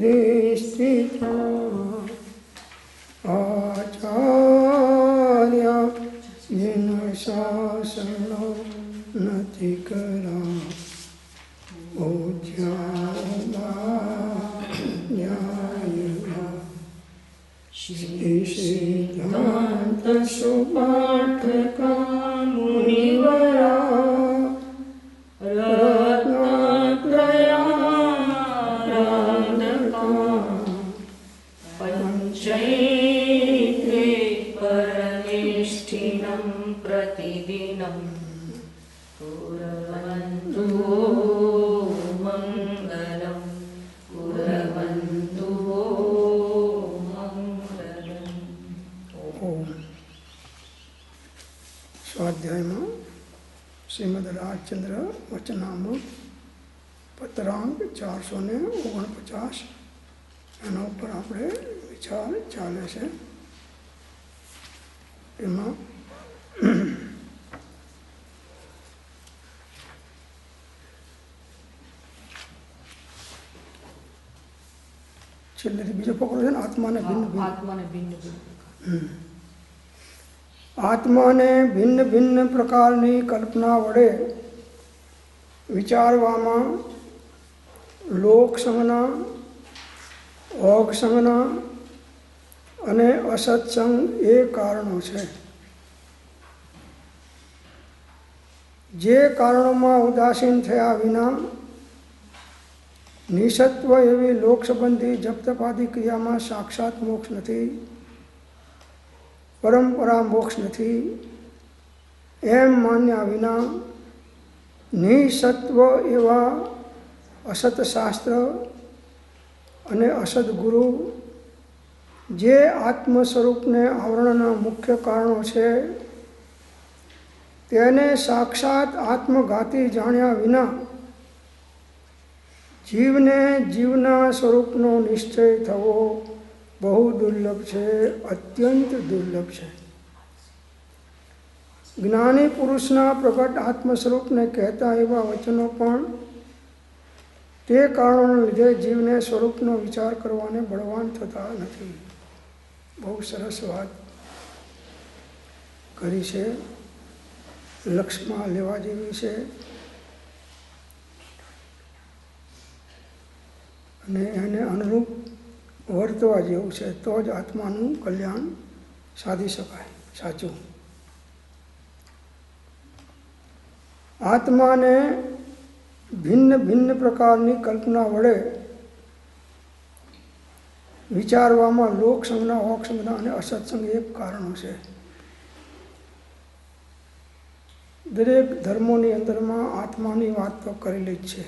દેશિતા આચાર્ય જેન શાસનો નથી કરા શ્રી સિદ્ધાંત સુપાઠકા મુનિવરા રત્નત્રયાનંદકા પંચૈત્રે પરનિષ્ઠિનં પ્રતિદિનં कुर्वन्तु मङ्गलं कुर्वन्तु मङ्गलम्। ओम स्वाध्यायમાં શ્રીમદ રાજચંદ્ર વચનામૃત પત્રાંક 449 એના ઉપર આપણે વિચાર ચાલે છે. એમાં છેલ્લેથી બીજો પકડો છે ને, આત્માને ભિન્ન ભિન્ન પ્રકારની કલ્પના વડે વિચારવામાં લોક સંજ્ઞા, ભોગ સંજ્ઞા અને અસત્સંગ એ કારણો છે. જે કારણોમાં ઉદાસીન થયા વિના નિસત્વ એવી લોક સંબંધી જપતપાદી ક્રિયામાં સાક્ષાત મોક્ષ નથી, પરંપરા મોક્ષ નથી એમ માન્યા વિના નિસત્વ એવા અસત શાસ્ત્ર અને અસદ ગુરુ જે આત્મ સ્વરૂપને આવરણના મુખ્ય કારણો છે તેને સાક્ષાત આત્મઘાતી જાણ્યા વિના જીવને જીવના સ્વરૂપનો નિશ્ચય થવો બહુ દુર્લભ છે, અત્યંત દુર્લભ છે. જ્ઞાની પુરુષના પ્રગટ આત્મ સ્વરૂપને કહેતા એવા વચનો પણ તે કારણોને લીધે જીવને સ્વરૂપનો વિચાર કરવાને બળવાન થતા નથી. બહુ સરસ વાત કરી છે, લક્ષ્યમાં લેવા જેવી છે અને એને અનુરૂપ વર્તવા જેવું છે. તો જ આત્માનું કલ્યાણ સાધી શકાય. સાચું આત્માને ભિન્ન ભિન્ન પ્રકારની કલ્પના વડે વિચારવામાં લોક સંજ્ઞા, હોક સંજ્ઞા અને અસત્સંગ એક કારણો છે. દરેક ધર્મોની અંદરમાં આત્માની વાત તો કરેલી જ છે.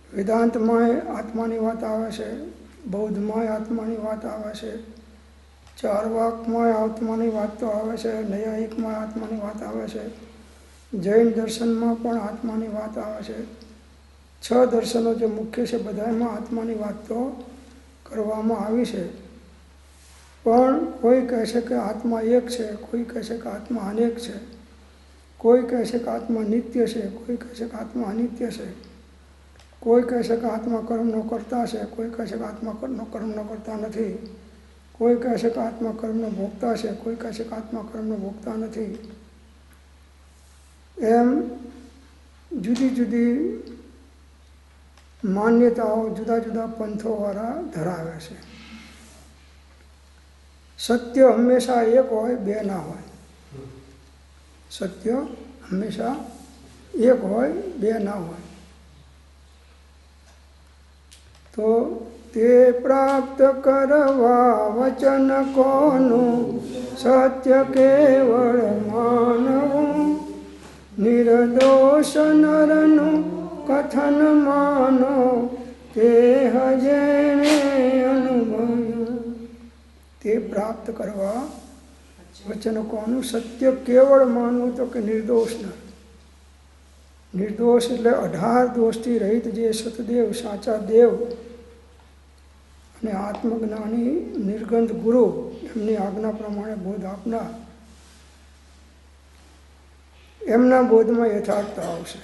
વેદાંતમાંય આત્માની વાત આવે છે, બૌદ્ધમાંય આત્માની વાત આવે છે, ચારવાકમાંય આત્માની વાત તો આવે છે, નૈયાયિકમાં આત્માની વાત આવે છે, જૈન દર્શનમાં પણ આત્માની વાત આવે છે. 6 દર્શનો જે મુખ્ય છે બધામાં આત્માની વાત તો કરવામાં આવી છે. પણ કોઈ કહે છે કે આત્મા એક છે, કોઈ કહે છે કે આત્મા અનેક છે, કોઈ કહે છે કે આત્મા નિત્ય છે, કોઈ કહે છે કે આત્મા અનિત્ય છે, કોઈ કહે છે કે આત્મા કર્મનો કરતા છે, કોઈ કહે છે કે આત્મા કર્મનો કરતા નથી, કોઈ કહે છે કે આત્મા કર્મનો ભોગતા છે, કોઈ કહે છે કે આત્મા કર્મનો ભોગતા નથી. એમ જુદી જુદી માન્યતાઓ જુદા જુદા પંથોવાળા ધરાવે છે. સત્ય હંમેશા એક હોય, બે ના હોય. સત્ય હંમેશા એક હોય, બે ના હોય. તો તે પ્રાપ્ત કરવા વચન કોનું સત્ય કેવળ માનવું, નિર્દોષ નરનું કથન માનો તે જેણે અનુભવ્યું. તે પ્રાપ્ત કરવા વચન કોનું સત્ય કેવળ માનવું, તો કે નિર્દોષ નર. નિર્દોષ એટલે 18 દોષથી રહિત જે સતદેવ, સાચા દેવ અને આત્મજ્ઞાની નિર્ગંધ ગુરુ એમની આજ્ઞા પ્રમાણે બોધ આપનાર, એમના બોધમાં યથાર્થતા આવશે.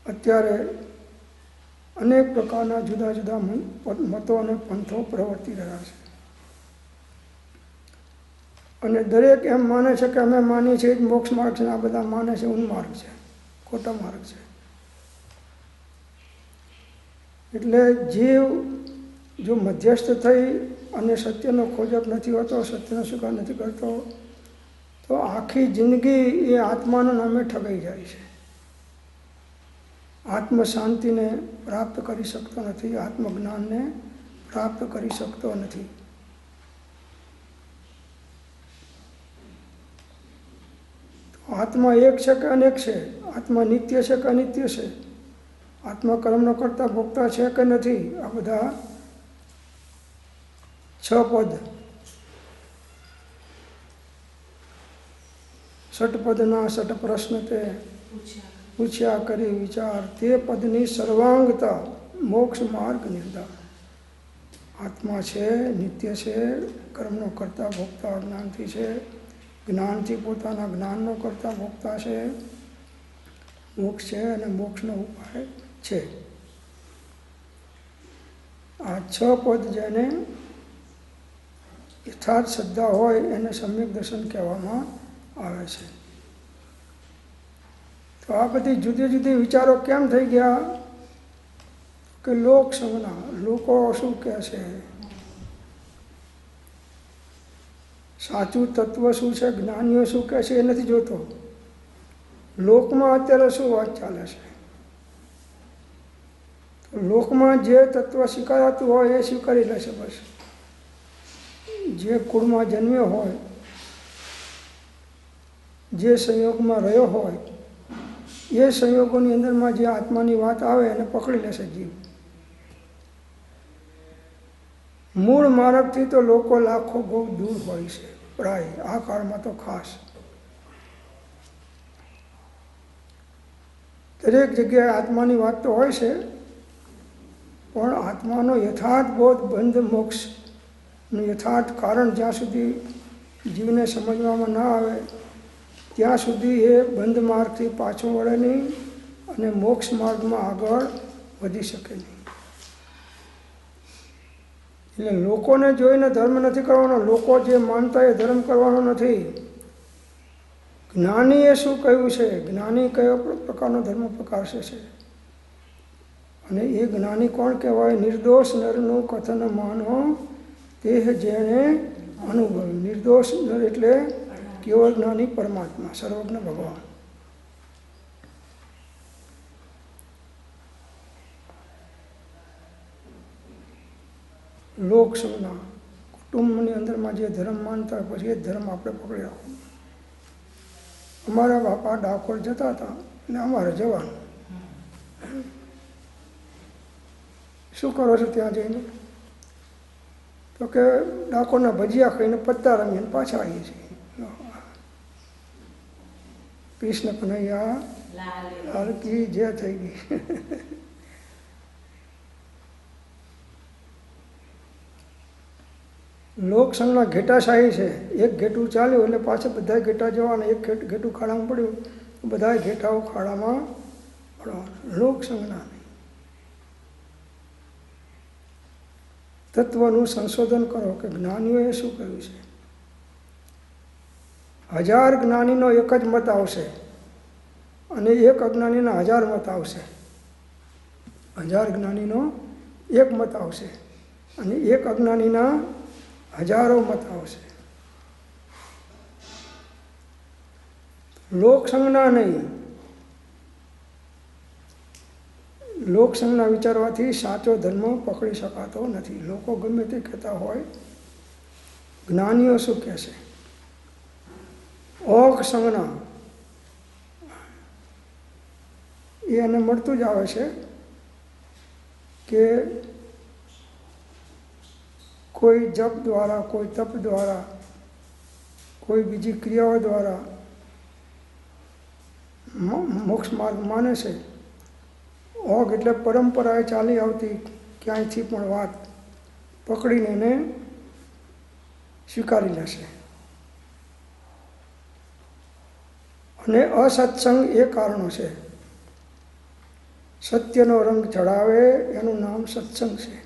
અત્યારે અનેક પ્રકારના જુદા જુદા મતો અને પંથો પ્રવર્તી રહ્યા છે, અને દરેક એમ માને છે કે અમે માનીએ છીએ મોક્ષ માર્ગ છે, આ બધા માને છે ઉન્માર્ગ છે, ખોટા માર્ગ છે. એટલે જીવ જો મધ્યસ્થ થઈ અને સત્યનો ખોજક નથી હોતો, સત્યનો સ્વીકાર નથી કરતો, તો આખી જિંદગી એ આત્માના નામે ઠગાઈ જાય છે. આત્મ શાંતિને પ્રાપ્ત કરી શકતો નથી, આત્મજ્ઞાનને પ્રાપ્ત કરી શકતો નથી. આત્મા એક છે કે અનેક છે? આત્મા નિત્ય છે કે અનિત્ય છે? આત્મા કર્મનો કરતા ભોગતા છે કે નથી? આ બધા 6 પદ, ષટપદના ષટ પ્રશ્ન તે પૂછ્યા કરી વિચાર, તે પદની સર્વાંગતા મોક્ષ માર્ગ નિર્ધાર. આત્મા છે, નિત્ય છે, કર્મનો કરતા ભોગતા જ્ઞાનથી છે, જ્ઞાનથી પોતાના જ્ઞાનનો કરતા ભોગતા છે, મોક્ષ છે અને મોક્ષનો ઉપાય છે. આ 6 પદ જેને યથાર્થ શ્રદ્ધા હોય એને સમ્યક દર્શન કહેવામાં આવે છે. તો આ બધી જુદી જુદી વિચારો કેમ થઈ ગયા? કે લોક સંજ્ઞા, લોકો શું કહે છે, સાચું તત્વ શું છે, જ્ઞાનીઓ શું કહે છે એ નથી જોતો. લોકમાં અત્યારે શું વાત ચાલે છે, લોકમાં જે તત્વ સ્વીકારાતું હોય એ સ્વીકારી લેશે. બસ જે કુળમાં જન્મ્યો હોય, જે સંયોગમાં રહ્યો હોય, એ સંયોગોની અંદરમાં જે આત્માની વાત આવે એને પકડી લેશે જીવ. મૂળ માર્ગથી તો લોકો લાખો બહુ દૂર હોય છે, પ્રાય આ કાળમાં તો ખાસ. દરેક જગ્યાએ આત્માની વાત તો હોય છે, પણ આત્માનો યથાર્થ બોધ, બંધ મોક્ષનું યથાર્થ કારણ જ્યાં સુધી જીવને સમજવામાં ના આવે ત્યાં સુધી એ બંધ માર્ગથી પાછો વળે નહીં અને મોક્ષ માર્ગમાં આગળ વધી શકે નહીં. એટલે લોકોને જોઈને ધર્મ નથી કરવાનો, લોકો જે માનતા એ ધર્મ કરવાનો નથી. જ્ઞાનીએ શું કહ્યું છે, જ્ઞાની કયો પ્રકારનો ધર્મ પ્રકાશે છે, અને એ જ્ઞાની કોણ કહેવાય? નિર્દોષ નરનું કથન માનો તે જેણે અનુભવ્યું. નિર્દોષ નર એટલે કેવળ જ્ઞાની પરમાત્મા, સર્વજ્ઞ ભગવાન. લોક સંજ્ઞા, કુટુંબની અંદરમાં જે ધર્મ માનતા હોય પછી એ ધર્મ આપણે પકડી રાખો. અમારા બાપા ડાકોર જતા હતા એટલે અમારે જવાનું. શું કરો છો ત્યાં જઈને? તો કે ડાકોરના ભજીયા ખાઈને પત્તા રમીને પાછા આવીએ છીએ. કૃષ્ણ કનૈયા લાલ કી જય થઈ ગઈ. લોકસંઘના ઘેટાશાહી છે. એક ઘેટું ચાલ્યું એટલે પાછા બધા ઘેટા જવાના. એક ઘેટું ખાડામાં પડ્યું તો બધા ઘેટાઓ ખાડામાં પડવાના. લોકસંઘના નહીં. તત્વનું સંશોધન કરો કે જ્ઞાનીઓએ શું કહ્યું છે. 1000 જ્ઞાનીનો એક જ મત આવશે અને એક અજ્ઞાનીના 1000 મત આવશે. 1000 જ્ઞાનીનો એક મત આવશે અને એક અજ્ઞાનીના હજારો મત આવશે. લોકસંજ્ઞા નહીં. લોકસંજ્ઞા વિચારવાથી સાચો ધર્મ પકડી શકાતો નથી. લોકો ગમે તે કહેતા હોય, જ્ઞાનીઓ શું કહે છે? ઓઘ સંજ્ઞા એ એને મળતું જ આવે છે કે કોઈ જપ દ્વારા, કોઈ તપ દ્વારા, કોઈ બીજી ક્રિયાઓ દ્વારા મોક્ષ માર્ગ માને છે. ઓઘ એટલે પરંપરાએ ચાલી આવતી ક્યાંયથી પણ વાત પકડીને એને સ્વીકારી લેશે. અને અસત્સંગ એ કારણો છે. સત્યનો રંગ ચડાવે એનું નામ સત્સંગ છે.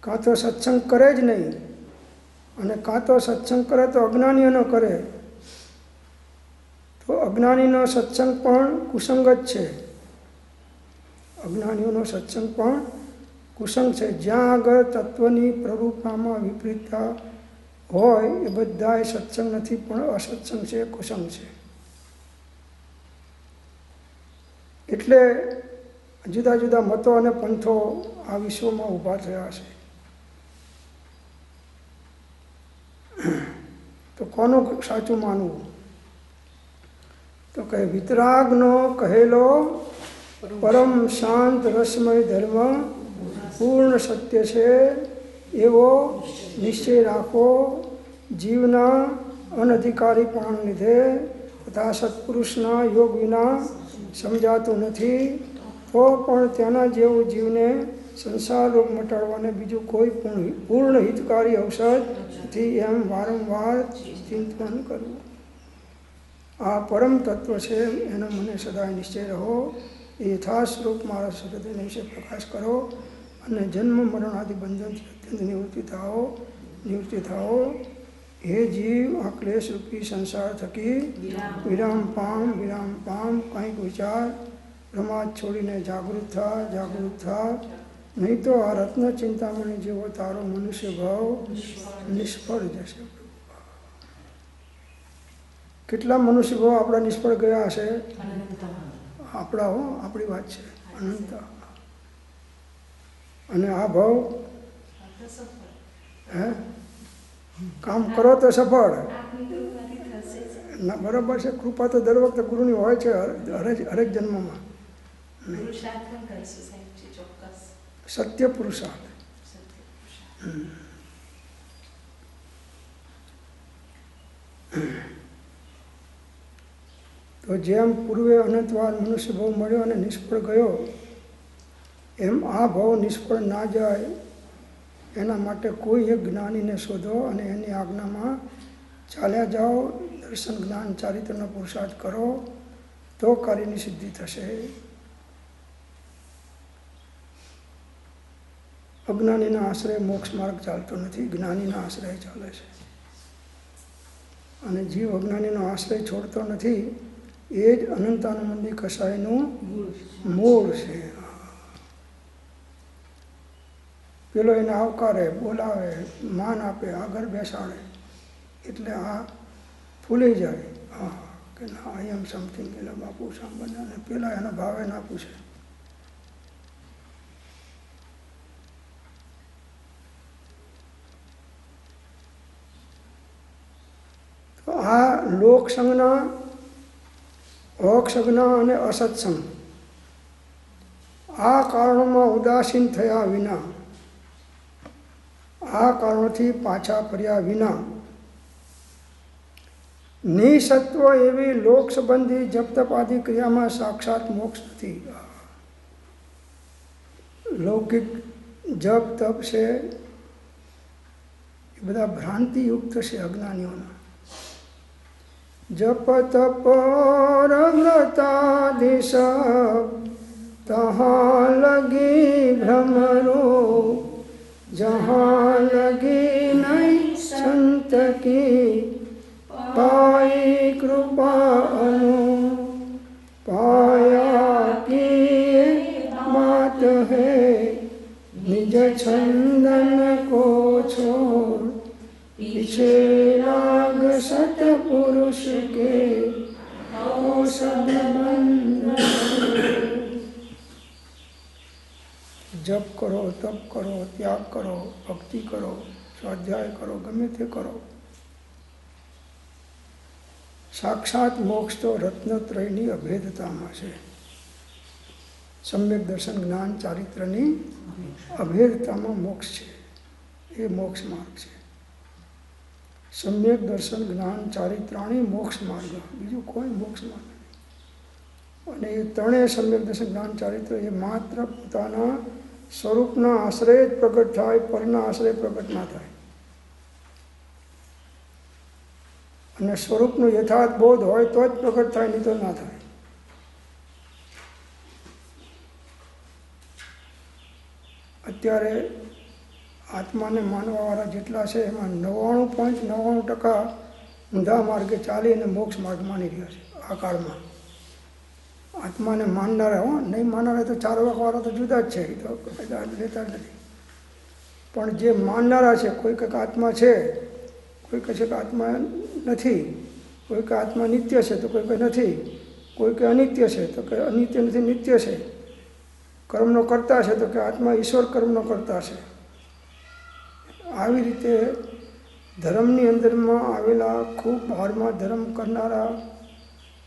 કાં તો સત્સંગ કરે જ નહીં, અને કાં તો સત્સંગ કરે તો અજ્ઞાનીઓનો કરે, તો અજ્ઞાનીનો સત્સંગ પણ કુસંગ જ છે. અજ્ઞાનીઓનો સત્સંગ પણ કુસંગ છે. જ્યાં આગળ તત્વની પ્રરૂપતામાં વિપરીતતા હોય એ બધાય સત્સંગ નથી, પણ અસત્સંગ છે, કુસંગ છે. એટલે જુદા જુદા મતો અને પંથો આ વિશ્વમાં ઊભા થયા છે. તો કોનું સાચું માનવું? તો કહે વિતરાગનો કહેલો પરમ શાંત રસમય ધર્મ પૂર્ણ સત્ય છે, એવો નિશ્ચય રાખો. જીવના અનધિકારીપણાને લીધે તથા સત્પુરુષના યોગ વિના સમજાતું નથી, તો પણ તેના જેવું જીવને સંસાર રોગ મટાડવાને બીજું કોઈ પૂર્ણ હિતકારી ઔષધ નથી, એમ વારંવાર ચિંતન કરવું. આ પરમ તત્વ છે, એનો મને સદાય નિશ્ચય રહો. એ યથાસ્વરૂપ મારા સદને વિશે પ્રકાશ કરો, અને જન્મ મરણ આદિ બંધનથી અત્યંત નિવૃત્તિ થાઓ. હે જીવ, આ ક્લેશરૂપી સંસાર થકી વિરામ પામ. કંઈક વિચાર પ્રમાદ છોડીને જાગૃત થા, નહીં તો આ રત્ન ચિંતામણી જેવો તારો મનુષ્ય ભાવ નિષ્ફળ જશે. કેટલા મનુષ્ય ભાવ આપણા નિષ્ફળ ગયા હશે? આપણી વાત છે, અનંત. અને આ ભાવ કામ કરો તો સફળ. ના, બરાબર છે. કૃપા તો દર વખતે ગુરુની હોય છે, હરેક જન્મમાં. સત્ય પુરુષાર્થ. તો જેમ પૂર્વે અનંતવાર મનુષ્ય ભાવ મળ્યો અને નિષ્ફળ ગયો, એમ આ ભાવ નિષ્ફળ ના જાય એના માટે કોઈ એક જ્ઞાનીને શોધો અને એની આજ્ઞામાં ચાલ્યા જાઓ. દર્શન જ્ઞાન ચારિત્રનો પુરુષાર્થ કરો તો કાર્યની સિદ્ધિ થશે. અજ્ઞાનીના આશ્રય મોક્ષ માર્ગ ચાલતો નથી, જ્ઞાનીના આશ્રય ચાલે છે. અને જીવ અજ્ઞાનીનો આશ્રય છોડતો નથી, એ જ અનંતાનંદી કસાયનું મૂળ છે. પેલો એને આવકારે, બોલાવે, માન આપે, આગળ બેસાડે, એટલે આ ફૂલી જાય. હા, કે ના, આઈ એમ સમથિંગ, એટલે બાપુ સાંભળે, અને પેલા એના ભાવે ના પૂછે. તો આ લોકસંગના, અક્ષજ્ઞા અને અસત્સંગ, આ કારણોમાં ઉદાસીન થયા વિના, આ કારણોથી પાછા ફર્યા વિના નિસત્વ એવી લોક સંબંધી જપ તપ આદિ ક્રિયામાં સાક્ષાત મોક્ષ નથી. લૌકિક જપ તપ છે એ બધા ભ્રાંતિયુક્ત છે અજ્ઞાનીઓના. જપ તપ રમતાદિશ તહાં લગી ભ્રમરો, जहाँ लगी नहीं संत की पाई कृपा अनु, पाया की बात है निज छंदन को छोड़, पीछे लाग सतपुरुष के औषध बंद. जप करो, तप करो, त्याग करो, भक्ति करो, स्वाध्याय करो, गમે તે કરો. સાક્ષાત મોક્ષ તો રત્નત્રયની અભેદતામાં છે. સમ્યક દર્શન જ્ઞાન ચારિત્રની અભેદતામાં મોક્ષ છે. એ મોક્ષ માર્ગ છે. સમ્યક દર્શન જ્ઞાન ચારિત્રાણી મોક્ષ માર્ગ, બીજું કોઈ મોક્ષ માર્ગ નહીં. અને એ ત્રણેય સમ્યક દર્શન જ્ઞાન ચારિત્ર એ માત્ર પોતાના સ્વરૂપના આશ્રય જ પ્રગટ થાય, પરના આશ્રય પ્રગટ ના થાય. અને સ્વરૂપનો યથાર્થ બોધ હોય તો જ પ્રગટ થાય, નહીં તો ના થાય. અત્યારે આત્માને માનવાવાળા જેટલા છે એમાં 99.99% ઊંધા માર્ગે ચાલીને મોક્ષ માર્ગ માની રહ્યા છે આ કાળમાં. આત્માને માનનારા નહીં માનનારા તો 4 વાકવાળા તો જુદા જ છે, એ તો લેતા જ નથી. પણ જે માનનારા છે, કોઈ કંઈક આત્મા છે, કોઈ કહે છે કે આત્મા નથી, કોઈ કે આત્મા નિત્ય છે તો કોઈ કે નથી, કોઈ કે અનિત્ય છે તો કે અનિત્ય નથી નિત્ય છે, કર્મનો કરતા છે તો કે આત્મા ઈશ્વર કર્મનો કરતા છે. આવી રીતે ધર્મની અંદરમાં આવેલા ખૂબ બહારમાં ધર્મ કરનારા,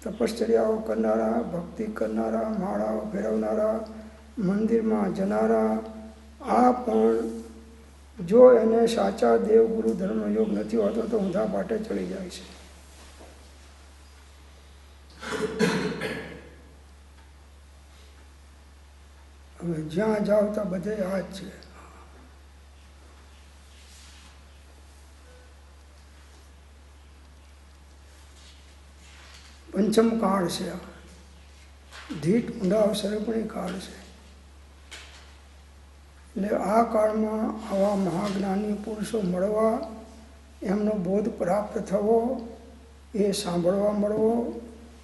તપશ્ચર્યાઓ કરનારા, ભક્તિ કરનારા, માળાઓ ફેરવનારા, મંદિરમાં જનારા, આ પણ જો એને સાચા દેવગુરુ ધર્મનો યોગ નથી હોતો તો ઊંધા પાટે ચડી જાય છે. હવે જ્યાં જાઓ ત્યાં બધે આ જ છે. પંચમ કાળ છે આ, ધીટ ઊંડા અવસરે કાળ છે. એટલે આ કાળમાં આવા મહાજ્ઞાની પુરુષો મળવા, એમનો બોધ પ્રાપ્ત થવો, એ સાંભળવા મળવો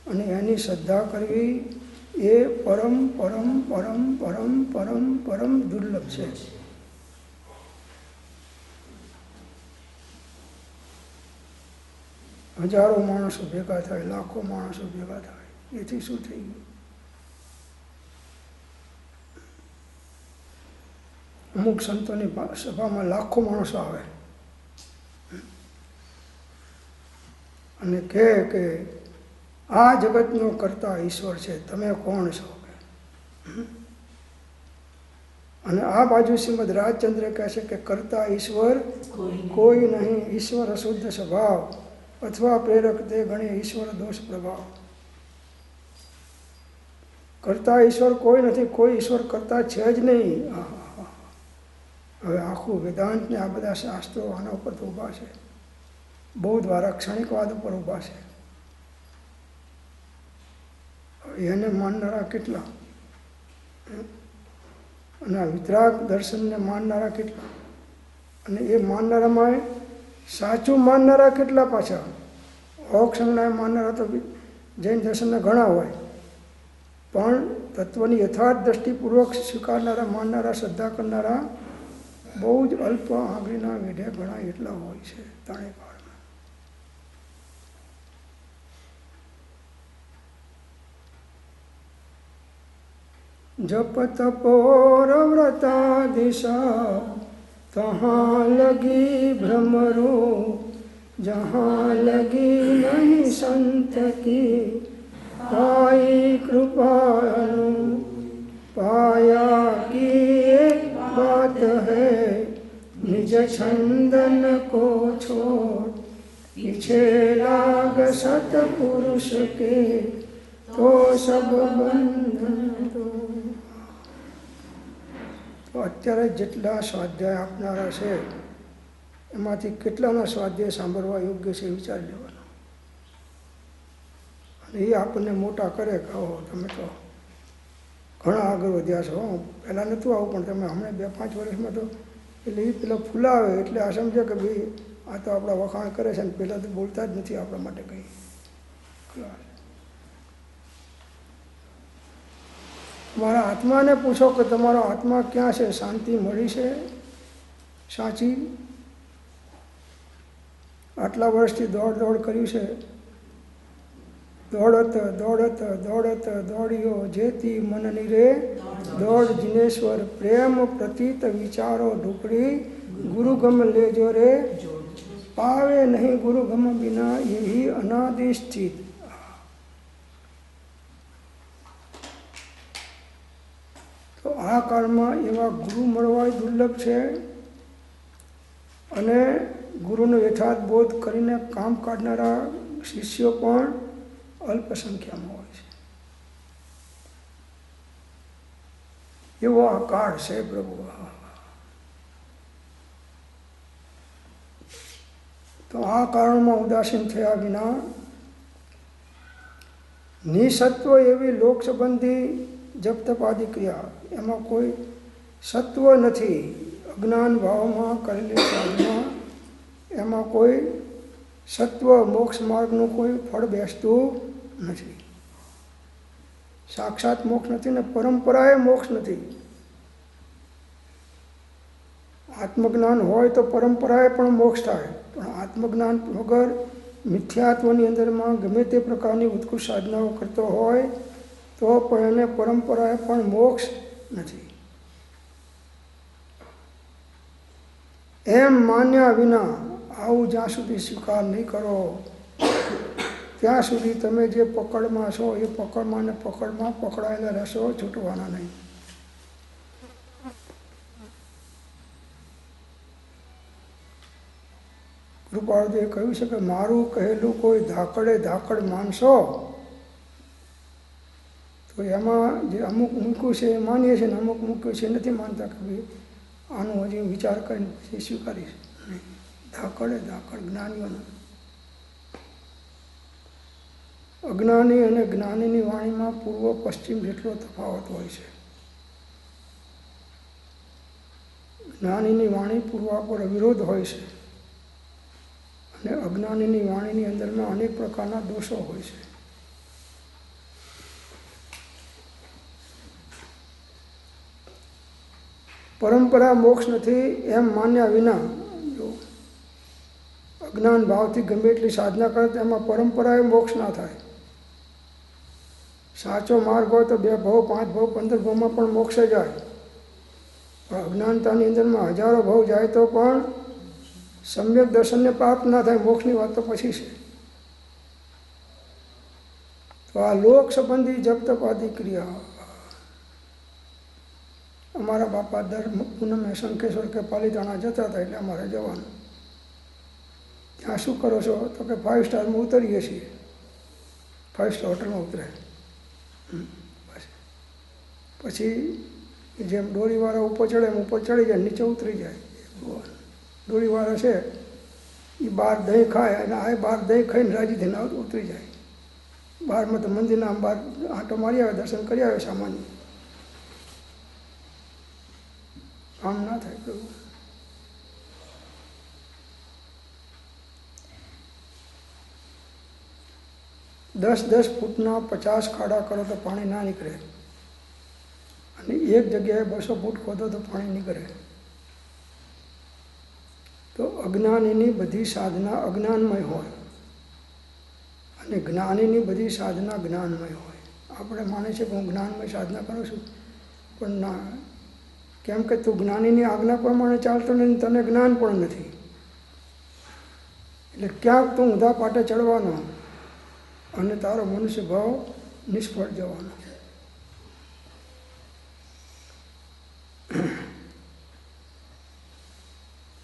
અને એની શ્રદ્ધા કરવી, એ પરમ પરમ પરમ પરમ પરમ પરમ દુર્લભ છે. હજારો માણસો ભેગા થાય, લાખો માણસો ભેગા થાય, એથી શું થઈ ગયું? અમુક સંતોની સભામાં લાખો માણસો આવે અને કહે કે આ જગતનો કરતા ઈશ્વર છે, તમે કોણ છો? અને આ બાજુ શ્રીમદ રાજચંદ્ર કહે છે કે કરતા ઈશ્વર કોઈ નહીં, ઈશ્વર અશુદ્ધ સ્વભાવ અથવા પ્રેરક તે ગણે ઈશ્વર દોષ પ્રભાવ. કરતા ઈશ્વર કોઈ નથી, કોઈ ઈશ્વર કરતા છે જ નહીં. હવે આખું વેદાંત ને આ બધા શાસ્ત્રો આના ઉપર તો ઊભા છે, બહુ દ્વારા ક્ષણિકવાદ ઉપર ઊભા છે. એને માનનારા કેટલા, અને આ વિતરાગ દર્શનને માનનારા કેટલા, અને એ માનનારામાં સાચું માનનારા કેટલા પાછા. અક્ષરના માનનારા તો જૈન દર્શનના ઘણા હોય, પણ તત્વની યથાર્થ દ્રષ્ટિપૂર્વક સ્વીકારનારા, માનનારા, શ્રદ્ધા કરનારા બહુ જ અલ્પ આંગળીના વેઢે ઘણા એટલા હોય છે ત્રણેય કાળમાં. જપ તપોર વ્રતા દિશા તહાં લગી ભ્રમરો, જહાં લગી નહીં સંત કી पाई कृपा पाया की एक बात है, निज छंदन को छोड़ पीछे लाग सतपुरुष के तो सब बंधन तो. તો અત્યારે જેટલા સ્વાધ્યાય આપનારા છે એમાંથી કેટલાના સ્વાધ્યાય સાંભળવા યોગ્ય છે વિચારી લેવાનો. અને એ આપણને મોટા કરે કે આવો તમે તો ઘણા આગળ વધ્યા છો, પહેલાં નહોતું આવું પણ તમે હમણાં 2-5 વર્ષમાં તો, એટલે એ પેલા ફૂલાવે એટલે આ સમજે કે ભાઈ આ તો આપણા વખાણ કરે છે, ને પહેલાં તો બોલતા જ નથી આપણા માટે કંઈ. તમારા આત્માને પૂછો કે તમારો આત્મા ક્યાં છે, શાંતિ મળી છે સાચી? આટલા વર્ષથી દોડ કર્યું છે, દોડત દોડત દોડત દોડ્યો જેથી મનની રે દોડ જિનેશ્વર, પ્રેમ પ્રતીત વિચારો ઢુકડી ગુરુગમ લેજો રે, પાવે નહીં ગુરુગમ બિના યહી અનાદિ સ્થિત. તો આ કાળમાં એવા ગુરુ મળવા દુર્લભ છે, અને ગુરુનો યથાર્થ બોધ કરીને કામ કાઢનારા શિષ્યો પણ અલ્પ સંખ્યામાં હોય છે. એવો આ કાળ છે પ્રભુ. તો આ કારણમાં ઉદાસીન થયા વિના નિસત્વ એવી લોક સંબંધી જપ તપ આદિ ક્રિયા એમાં કોઈ સત્વ નથી. અજ્ઞાન ભાવમાં કરેલી સાધના એમાં કોઈ સત્વ મોક્ષ માર્ગનું કોઈ ફળ બેસતું નથી. સાક્ષાત મોક્ષ નથી ને પરંપરાએ મોક્ષ નથી. આત્મજ્ઞાન હોય તો પરંપરાએ પણ મોક્ષ થાય, પણ આત્મજ્ઞાન વગર મિથ્યાત્વની અંદરમાં ગમે તે પ્રકારની ઉત્કૃષ્ટ સાધનાઓ કરતો હોય તો પણ એને પરંપરાએ પણ મોક્ષ નથી. એમ માન્યા વિના આવું જ્યાં સુધી સ્વીકાર નહીં કરો ત્યાં સુધી તમે જે પકડમાં છો એ પકડમાં ને પકડમાં પકડાયેલા રહેશો, છૂટવાના નહીં. કૃપાળુદેવે કહ્યું છે કે મારું કહેલું કોઈ ધાકડે ધાકડ માનશો તો એમાં જે અમુક મૂક્યું છે એ માનીએ છીએ ને અમુક મૂક્યું છે નથી માનતા કે ભાઈ આનું હજી વિચાર કરીને પછી સ્વીકારીશ નહીં. ધાકડે ધાકડ જ્ઞાનીઓનું. અજ્ઞાની અને જ્ઞાનીની વાણીમાં પૂર્વ પશ્ચિમ જેટલો તફાવત હોય છે. જ્ઞાનીની વાણી પૂર્વાપર વિરોધ હોય છે અને અજ્ઞાનીની વાણીની અંદરમાં અનેક પ્રકારના દોષો હોય છે. પરંપરા મોક્ષ નથી એમ માન્યા વિના જો અજ્ઞાન ભાવથી ગમે એટલી સાધના કરે તો એમાં પરંપરાએ મોક્ષ ના થાય. સાચો માર્ગ હોય તો 2 ભાવ 5 ભાવ 15 ભાવમાં પણ મોક્ષે જાય, પણ અજ્ઞાનતાની અંદરમાં હજારો ભાવ જાય તો પણ સમ્યક દર્શનને પ્રાપ્ત ના થાય. મોક્ષની વાત તો પછી છે. તો આ લોક સંબંધી જપ તપ આદિ ક્રિયા અમારા બાપા દર પૂનમે શંખેશ્વર કે પાલીતાણા જતા હતા એટલે અમારે જવાનું. ત્યાં શું કરો છો તો કે 5 સ્ટારમાં ઉતરીએ છીએ. 5 સ્ટાર હોટલમાં ઉતરે પછી જેમ દોરીવાળા ઉપર ચડે એમ ઉપર ચડી જાય, નીચે ઉતરી જાય. દોરીવાળા છે એ બહાર દહીં ખાય અને આ બહાર દહીં ખાઈને રાજી થઈને ઉતરી જાય. બહારમાં તો મંદિરના બહાર આંટો મારી આવે, દર્શન કરી આવે સામાન્ય. કામ ના થાય કેવું. દસ ફૂટના 50 ખાડા કરો તો પાણી ના નીકળે અને એક જગ્યાએ 200 ફૂટ ખોદો તો પાણી નીકળે. તો અજ્ઞાનીની બધી સાધના અજ્ઞાનમય હોય અને જ્ઞાનીની બધી સાધના જ્ઞાનમય હોય. આપણે માને છે કે હું જ્ઞાનમય સાધના કરું છું, પણ ના, કેમ કે તું જ્ઞાનીની આજ્ઞા પ્રમાણે ચાલતો નથી, તને જ્ઞાન પણ નથી. એટલે ક્યાંક તું ઊંધા પાટે ચડવાનો અને તારો મનુષ્ય ભાવ નિષ્ફળ જવાનો.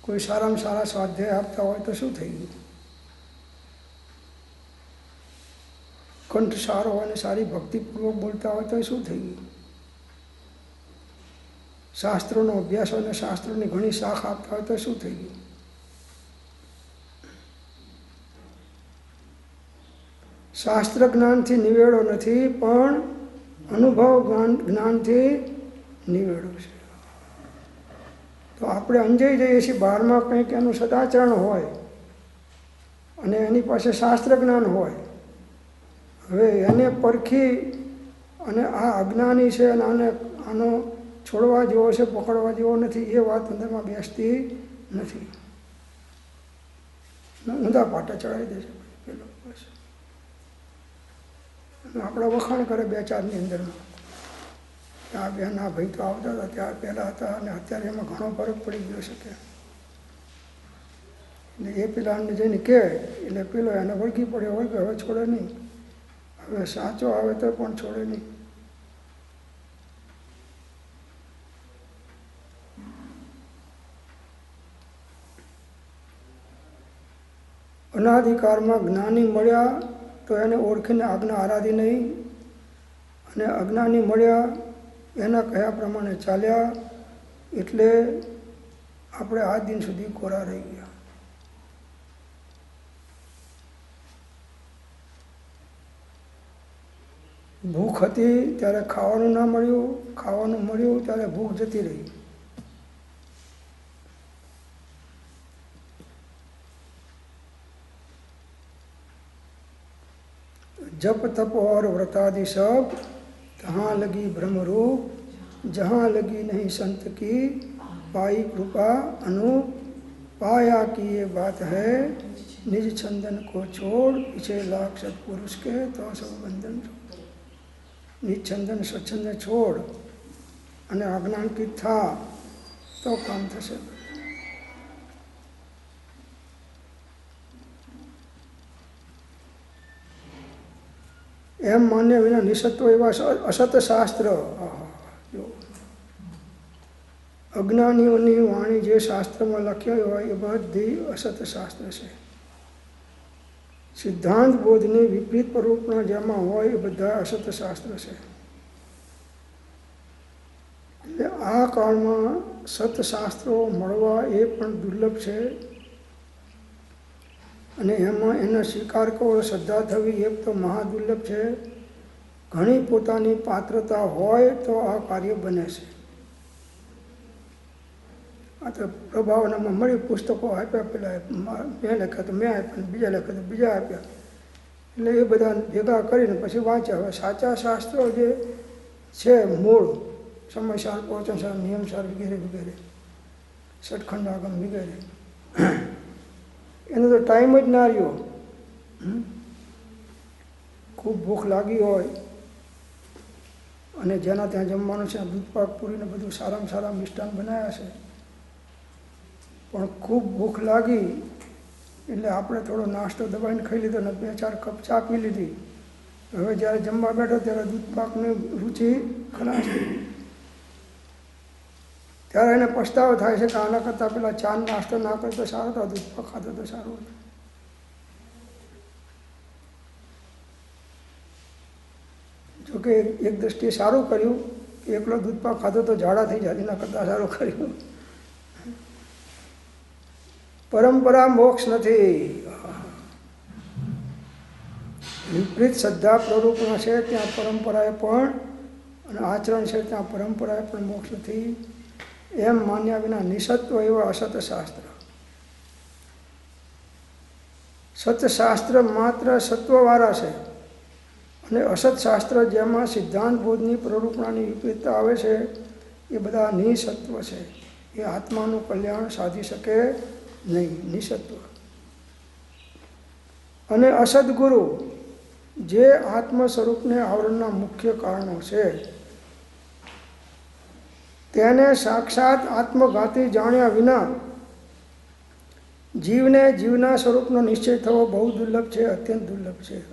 કોઈ સારામાં સારા સ્વાધ્યાય આપતા હોય તો શું થઈ ગયું? કંઠ સારો હોય અને સારી ભક્તિપૂર્વક બોલતા હોય તો શું થઈ ગયું? શાસ્ત્રોનો અભ્યાસ હોય અને શાસ્ત્રોની ઘણી શાખ આપતા હોય તો શું થઈ ગયું? શાસ્ત્ર જ્ઞાનથી નિવેડો નથી, પણ અનુભવ જ્ઞાનથી નિવેડો છે. તો આપણે અંજાઈ જઈએ છીએ. બહારમાં કંઈક એનું સદાચરણ હોય અને એની પાસે શાસ્ત્ર જ્ઞાન હોય. હવે એને પરખી અને આ અજ્ઞાની છે અને આનો છોડવા જેવો છે, પકડવા જેવો નથી, એ વાત અંદરમાં બેસતી નથી. ઊંધા પાટા ચડાવી દેશે પેલો બસ. આપણા વખાણ કરે 2-4ની અંદરમાં. આ બેન આ ભાઈ તો આવતા હતા ત્યાં પહેલાં હતા અને અત્યારે એમાં ઘણો ફરક પડી ગયો છે કે એટલે એ પેલાને જઈને કહે એટલે પેલો એને વળગી પડ્યો હોય કે હવે છોડે નહીં, હવે સાચો આવે તો પણ છોડે નહીં. અનાધિકારમાં જ્ઞાની મળ્યા તો એને ઓળખીને આજ્ઞા આરાધી નહીં, અને અજ્ઞાની મળ્યા એના કહ્યા પ્રમાણે ચાલ્યા એટલે આપણે આજ દિન સુધી કોરા રહી ગયા. ભૂખ હતી ત્યારે ખાવાનું ના મળ્યું, ખાવાનું મળ્યું ત્યારે ભૂખ જતી રહી. जप तप और व्रतादि सब तहाँ लगी ब्रह्म रूप, जहाँ लगी नहीं संत की पाई कृपा अनूप। पाया की ये बात है निज छंदन को छोड़, पीछे लाख सत्पुरुष के तो सब बंधन छोड़। निज छंदन स्वच्छंद छोड़ અને અજ્ઞાનકિત થા તો કામ થશે. એમ માન્ય વિના નિસત્વ એવા અસત શાસ્ત્ર, અજ્ઞાનીઓની વાણી જે શાસ્ત્રમાં લખ્યા હોય એ બધી અસત શાસ્ત્ર છે. સિદ્ધાંત બોધની વિપરીત પ્રરૂપના જેમાં હોય એ બધા અસત શાસ્ત્ર છે. એટલે આ કાળમાં સતશાસ્ત્રો મળવા એ પણ દુર્લભ છે અને એમાં એનો સ્વીકાર કરવો, શ્રદ્ધા થવી એ તો મહાદુર્લભ છે. ઘણી પોતાની પાત્રતા હોય તો આ કાર્ય બને છે. આ તો પ્રભાવનામાં મળી પુસ્તકો આપ્યા, પેલા મેં લખ્યા તો મેં આપ્યા, બીજા લખ્યા તો બીજા આપ્યા, એટલે એ બધા ભેગા કરીને પછી વાંચ્યા. હવે સાચા શાસ્ત્રો જે છે મૂળ સમયસાર, પહોંચનસાર, નિયમસાર વગેરે વગેરે, સટખંડ આગમ વગેરે, એનો તો ટાઈમ જ ના રહ્યો. ખૂબ ભૂખ લાગી હોય અને જેના ત્યાં જમવાનું છે, દૂધપાક પૂરીને બધું સારામાં સારા મિષ્ટાન બનાવ્યા છે, પણ ખૂબ ભૂખ લાગી એટલે આપણે થોડો નાસ્તો દબાઈને ખાઈ લીધો ને 2-4 કપ ચા પી લીધી. હવે જ્યારે જમવા બેઠો ત્યારે દૂધપાકની રુચિ ખલાસ થઈ. ત્યારે એને પસ્તાવો થાય છે કે આના કરતાં પેલા ચા નાસ્તો ના કરતો સારો હતો, દૂધપાક ખાતો તો સારું હતું. જોકે એક દ્રષ્ટિએ સારું કર્યું કે એકલો દૂધપાક ખાધો તો ઝાડા થઈ જાય, એના કરતાં સારું કર્યું. પરંપરા મોક્ષ નથી. વિપરીત શ્રદ્ધા પ્રરૂપમાં છે ત્યાં પરંપરાએ પણ, અને આચરણ છે ત્યાં પરંપરાએ પણ મોક્ષ નથી. એમ માન્યા વિના નિસત્વ એવા અસત શાસ્ત્ર. સતશાસ્ત્ર માત્ર સત્વવાળા છે અને અસત શાસ્ત્ર જેમાં સિદ્ધાંત બોધની પ્રરૂપણાની વિપરીતતા આવે છે એ બધા નિસત્વ છે. એ આત્માનું કલ્યાણ સાધી શકે નહીં. નિસત્વ અને અસદગુરુ જે આત્મ સ્વરૂપને આવરણના મુખ્ય કારણો છે તેને સાક્ષાત આત્મઘાતી જાણ્યા વિના જીવને જીવના સ્વરૂપનો નિશ્ચય થવો બહુ દુર્લભ છે, અત્યંત દુર્લભ છે.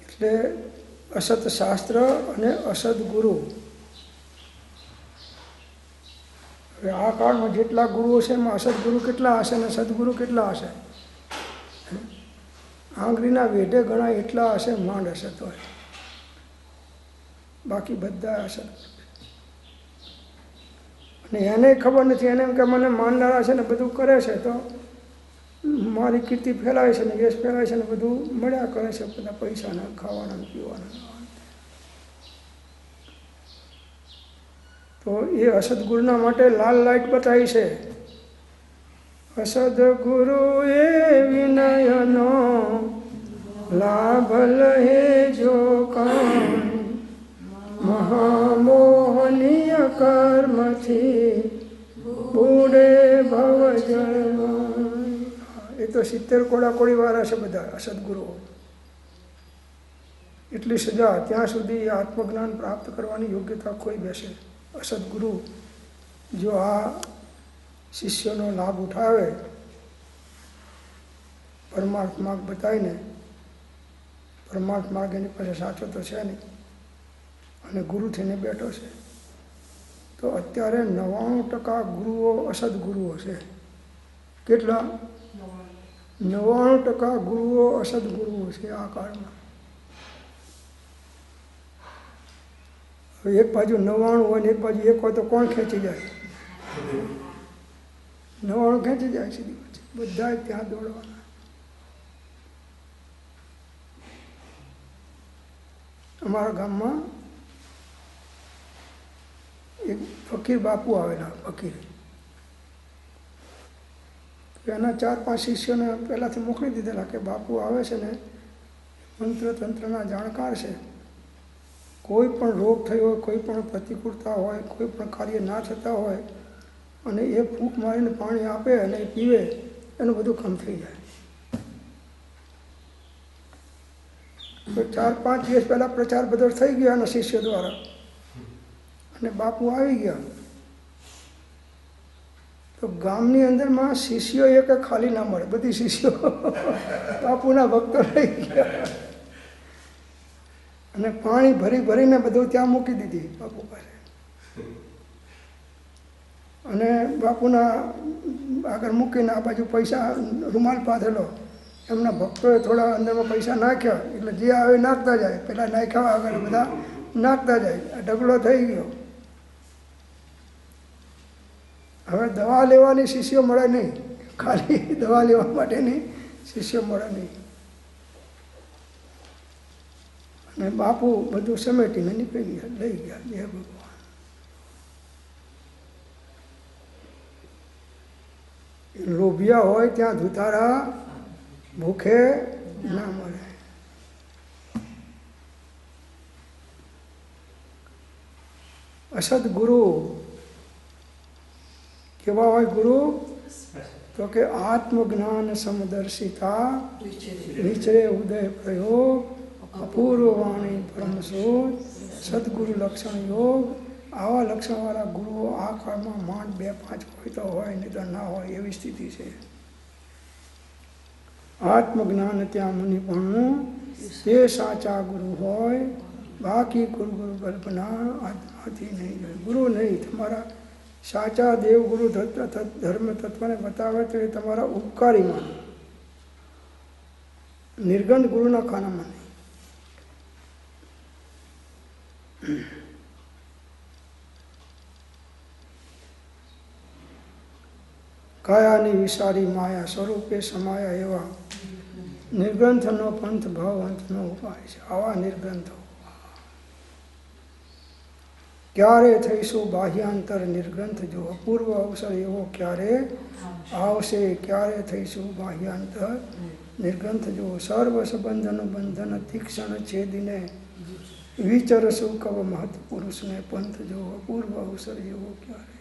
એટલે અસત શાસ્ત્ર અને અસદગુરુ. હવે આ કાળમાં જેટલા ગુરુઓ છે એમાં અસદગુરુ કેટલા હશે અને સદગુરુ કેટલા હશે? આંગળીના વેઢે ઘણા એટલા હશે, માંડ હશે તો, બાકી બધા અસદ. અને એને ખબર નથી, એને એમ કે મને માનનારા છે ને બધું કરે છે તો મારી કીર્તિ ફેલાય છે ને યશ ફેલાય છે ને બધું મળ્યા કરે છે, બધા પૈસાના, ખાવાના, પીવાના. તો એ અસદગુરુના માટે લાલ લાઈટ બતાવી છે. અસદગુરુ એ વિનયનો લાભ લહે જો કાંઈ, મહામોહનીય કર્મથી બુડે ભવજળ. એ તો 70 કોડાકોડી વાળા છે બધા અસદગુરુઓ. એટલી સજા ત્યાં સુધી આત્મજ્ઞાન પ્રાપ્ત કરવાની યોગ્યતા ખોઈ બેસે. અસદગુરુ જો આ શિષ્યનો લાભ ઉઠાવે, પરમાર્થ માર્ગ બતાવીને, પરમાર્થ માર્ગ એની પાસે સાચો તો છે નહીં અને ગુરુ થઈને બેઠો છે, તો અત્યારે 99% ગુરુઓ અસદગુરુઓ છે. કેટલા? 99% ગુરુઓ અસદગુરુઓ છે આ કાળમાં. એક બાજુ 99 હોય ને એક બાજુ 1 હોય તો કોણ ખેંચી જાય? 99 ખેંચી જાય સીધી પછી. બધા ત્યાં દોડવાના. અમારા ગામમાં એક ફકીર બાપુ આવેલા, ફકીર. એના 4-5 શિષ્યોને પહેલાંથી મોકલી દીધેલા કે બાપુ આવે છે ને મંત્ર તંત્રના જાણકાર છે. કોઈ પણ રોગ થયો હોય, કોઈ પણ પ્રતિકૂળતા હોય, કોઈ પણ કાર્ય ના થતા હોય અને એ ફૂંક મારીને પાણી આપે અને એ પીવે, એનું બધું કામ થઈ જાય. તો 4-5 દિવસ પહેલાં પ્રચાર બધો થઈ ગયો એના શિષ્ય દ્વારા અને બાપુ આવી ગયા. તો ગામની અંદરમાં શિષ્યો એક ખાલી ના મળે, બધી શિષ્યો બાપુના ભક્તો રહી ગયા અને પાણી ભરી ભરીને બધું ત્યાં મૂકી દીધી બાપુ પાસે. અને બાપુના આગળ મૂકીને આ બાજુ પૈસા રૂમાલ પાથેલો. એમના ભક્તોએ થોડા અંદરમાં પૈસા નાખ્યા, એટલે જે આવે નાખતા જાય. પેલા નાખ્યા આગળ બધા નાખતા જાય. આ ઢગલો થઈ ગયો. હવે દવા લેવાની શિષ્યો મળે નહીં, ખાલી દવા લેવા માટેની શિષ્યો મળે નહીં. અને બાપુ બધું સમેટીને નીકળી ગયા, લઈ ગયા. જય ભગવાન. લોભિયા હોય ત્યાં ધુતારા ભૂખે ના મળે. અસદ ગુરુ કેવા હોય ગુરુ? તો કે આત્મજ્ઞાન સમદર્શિતા, વિચરે ઉદય પ્રયોગ, અપૂર્વ વાણી પરમસોદ, સદગુરુ લક્ષણ યોગ. આવા લક્ષણવાળા ગુરુઓ આ કાળમાં માંડ 2-5 હોય તો હોય, નહીં તો ના હોય એવી સ્થિતિ છે. આત્મજ્ઞાન ત્યાં મુનિપણનું તે સાચા ગુરુ હોય. બાકી ગુરુ કલ્પના આત્માથી નહીં હોય. ગુરુ નહીં, તમારા સાચા દેવગુરુ ધર્મ તત્વને બતાવે તો એ તમારા ઉપકારી માનો, નિર્ગંધ ગુરુના ખાનામાં નહીં. કાયાની વિસારી માયા સ્વરૂપે સમાયા એવા નિર્ગ્રંથનો પંથ ભવંતનો ઉપાય છે. આવા નિર્ગ્રંથો ક્યારે થઈશું બાહ્યાંતર નિર્ગ્રંથ જો, અપૂર્વ અવસર એવો ક્યારે આવશે, ક્યારે થઈશું બાહ્યાંતર નિર્ગ્રંથ જો. સર્વ સંબંધનું બંધન તીક્ષણ છેદીને વિચરશું કવ મહત પુરુષને પંથ જો, અપૂર્વ અવસર એવો ક્યારે.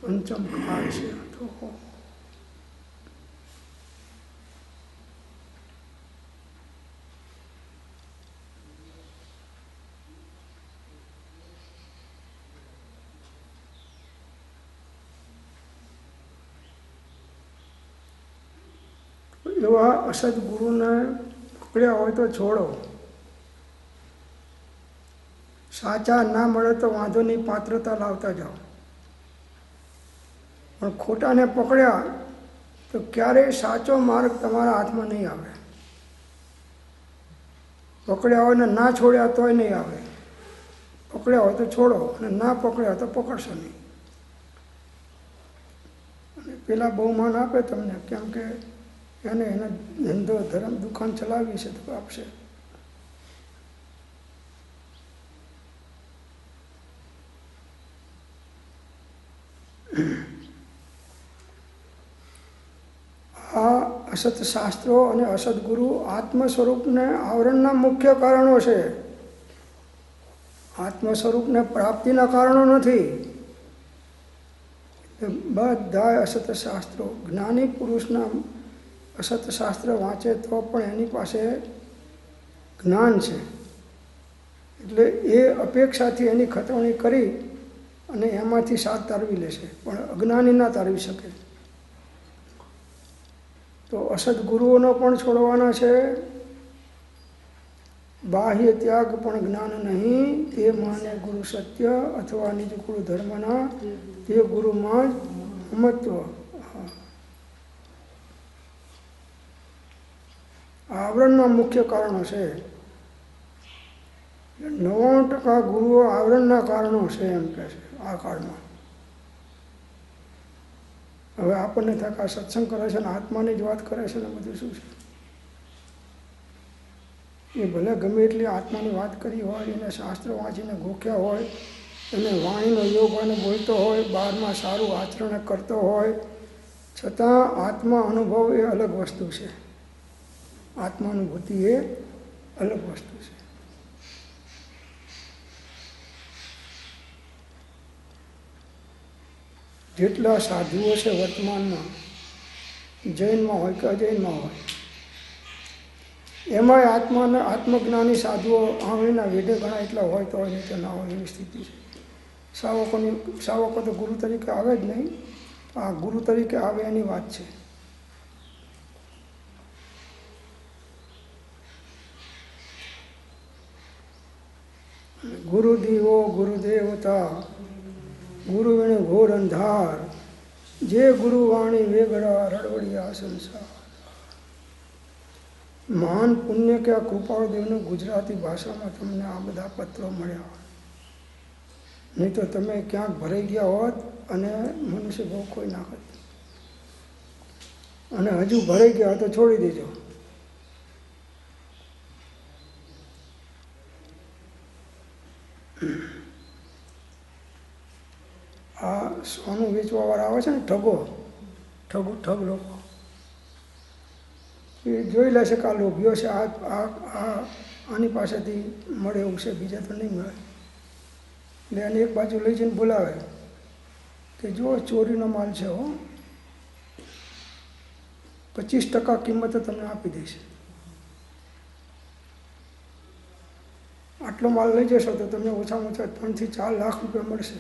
પંચમ કાળ છે તો એવા અસદ ગુરુને પકડ્યા હોય તો છોડો. સાચા ના મળે તો વાંધો નહીં, પાત્રતા લાવતા જાઓ. પણ ખોટાને પકડ્યા તો ક્યારેય સાચો માર્ગ તમારા હાથમાં નહીં આવે. પકડ્યા હોય ને ના છોડ્યા તોય નહીં આવે. પકડ્યા હોય તો છોડો અને ના પકડ્યા તો પકડશો નહીં. અને પેલા બહુમાન આપે તમને, કેમ કે એને એનો ધંધો ધર્મ દુકાન ચલાવી છે તો આપશે. આ અસત શાસ્ત્રો અને અસત ગુરુ આત્મ સ્વરૂપને આવરણના મુખ્ય કારણો છે. આત્મ સ્વરૂપને પ્રાપ્તિના કારણો નથી. બધા અસત શાસ્ત્રો, જ્ઞાની પુરુષના અસત શાસ્ત્ર વાંચે તો પણ એની પાસે જ્ઞાન છે, એટલે એ અપેક્ષાથી એની ખતવણી કરી અને એમાંથી સાથ તારવી લેશે, પણ અજ્ઞાની ના તારવી શકે. તો અસદ ગુરુઓનો પણ છોડવાના છે. બાહ્ય ત્યાગ પણ જ્ઞાન નહીં, તે માને ગુરુ સત્ય અથવા નિજ ગુરુ ધર્મના તે ગુરુમાં જ મહત્વ. આવરણના મુખ્ય કારણો છે. 99% ગુરુઓ આવરણના કારણો છે એમ કહે છે આ કાળમાં. હવે આપણને થાય કે સત્સંગ કરે છે ને આત્માની જ વાત કરે છે ને બધું શું છે. એ ભલે ગમે એટલી આત્માની વાત કરી હોય, એને શાસ્ત્રો વાંચીને ગોખ્યા હોય, અને વાણીનો યોગ અને બોલતો હોય, બહારમાં સારું આચરણ કરતો હોય, છતાં આત્મા અનુભવ એ અલગ વસ્તુ છે. આત્માનુભૂતિ એ અલગ વસ્તુ છે. જેટલા સાધુઓ છે વર્તમાનમાં, જૈનમાં હોય કે અજૈનમાં હોય, એમાંય આત્મજ્ઞાની સાધુઓ આંગળીના વેઢે ઘણા એટલા હોય તો નહીં તો ના હોય એવી સ્થિતિ છે. સાવકો તો ગુરુ તરીકે આવે જ નહીં. આ ગુરુ તરીકે આવે એની વાત છે. ગુરુ દીવો ગુરુદેવતા, ગુરુ વિણે ઘોર અંધાર, જે ગુરુ વાણી વેગળા રડવડિયા સંસાર. મહાન પુણ્ય કે આ કૃપાળુ દેવનું ગુજરાતી ભાષામાં તમને આ બધા પત્રો મળ્યા, નહીં તો તમે ક્યાંક ભરાઈ ગયા હોત અને મનુષ્ય બહુ કોઈ નાખત. અને હજુ ભરાઈ ગયા તો છોડી દેજો. આ સોનું વેચવાવાળા આવે છે ને, ઠગ લોકો, એ જોઈ લેશે કે આ લોભીઓ છે, આની પાસેથી મળે એવું છે, બીજા તો નહીં મળે. એટલે એને એક બાજુ લઈ જઈને બોલાવે કે જો ચોરીનો માલ છે હો, 25% કિંમતે તમને આપી દઈશ. આટલો માલ લઈ જશો તો તમને ઓછામાં ઓછા 3 થી 4 લાખ રૂપિયા મળશે.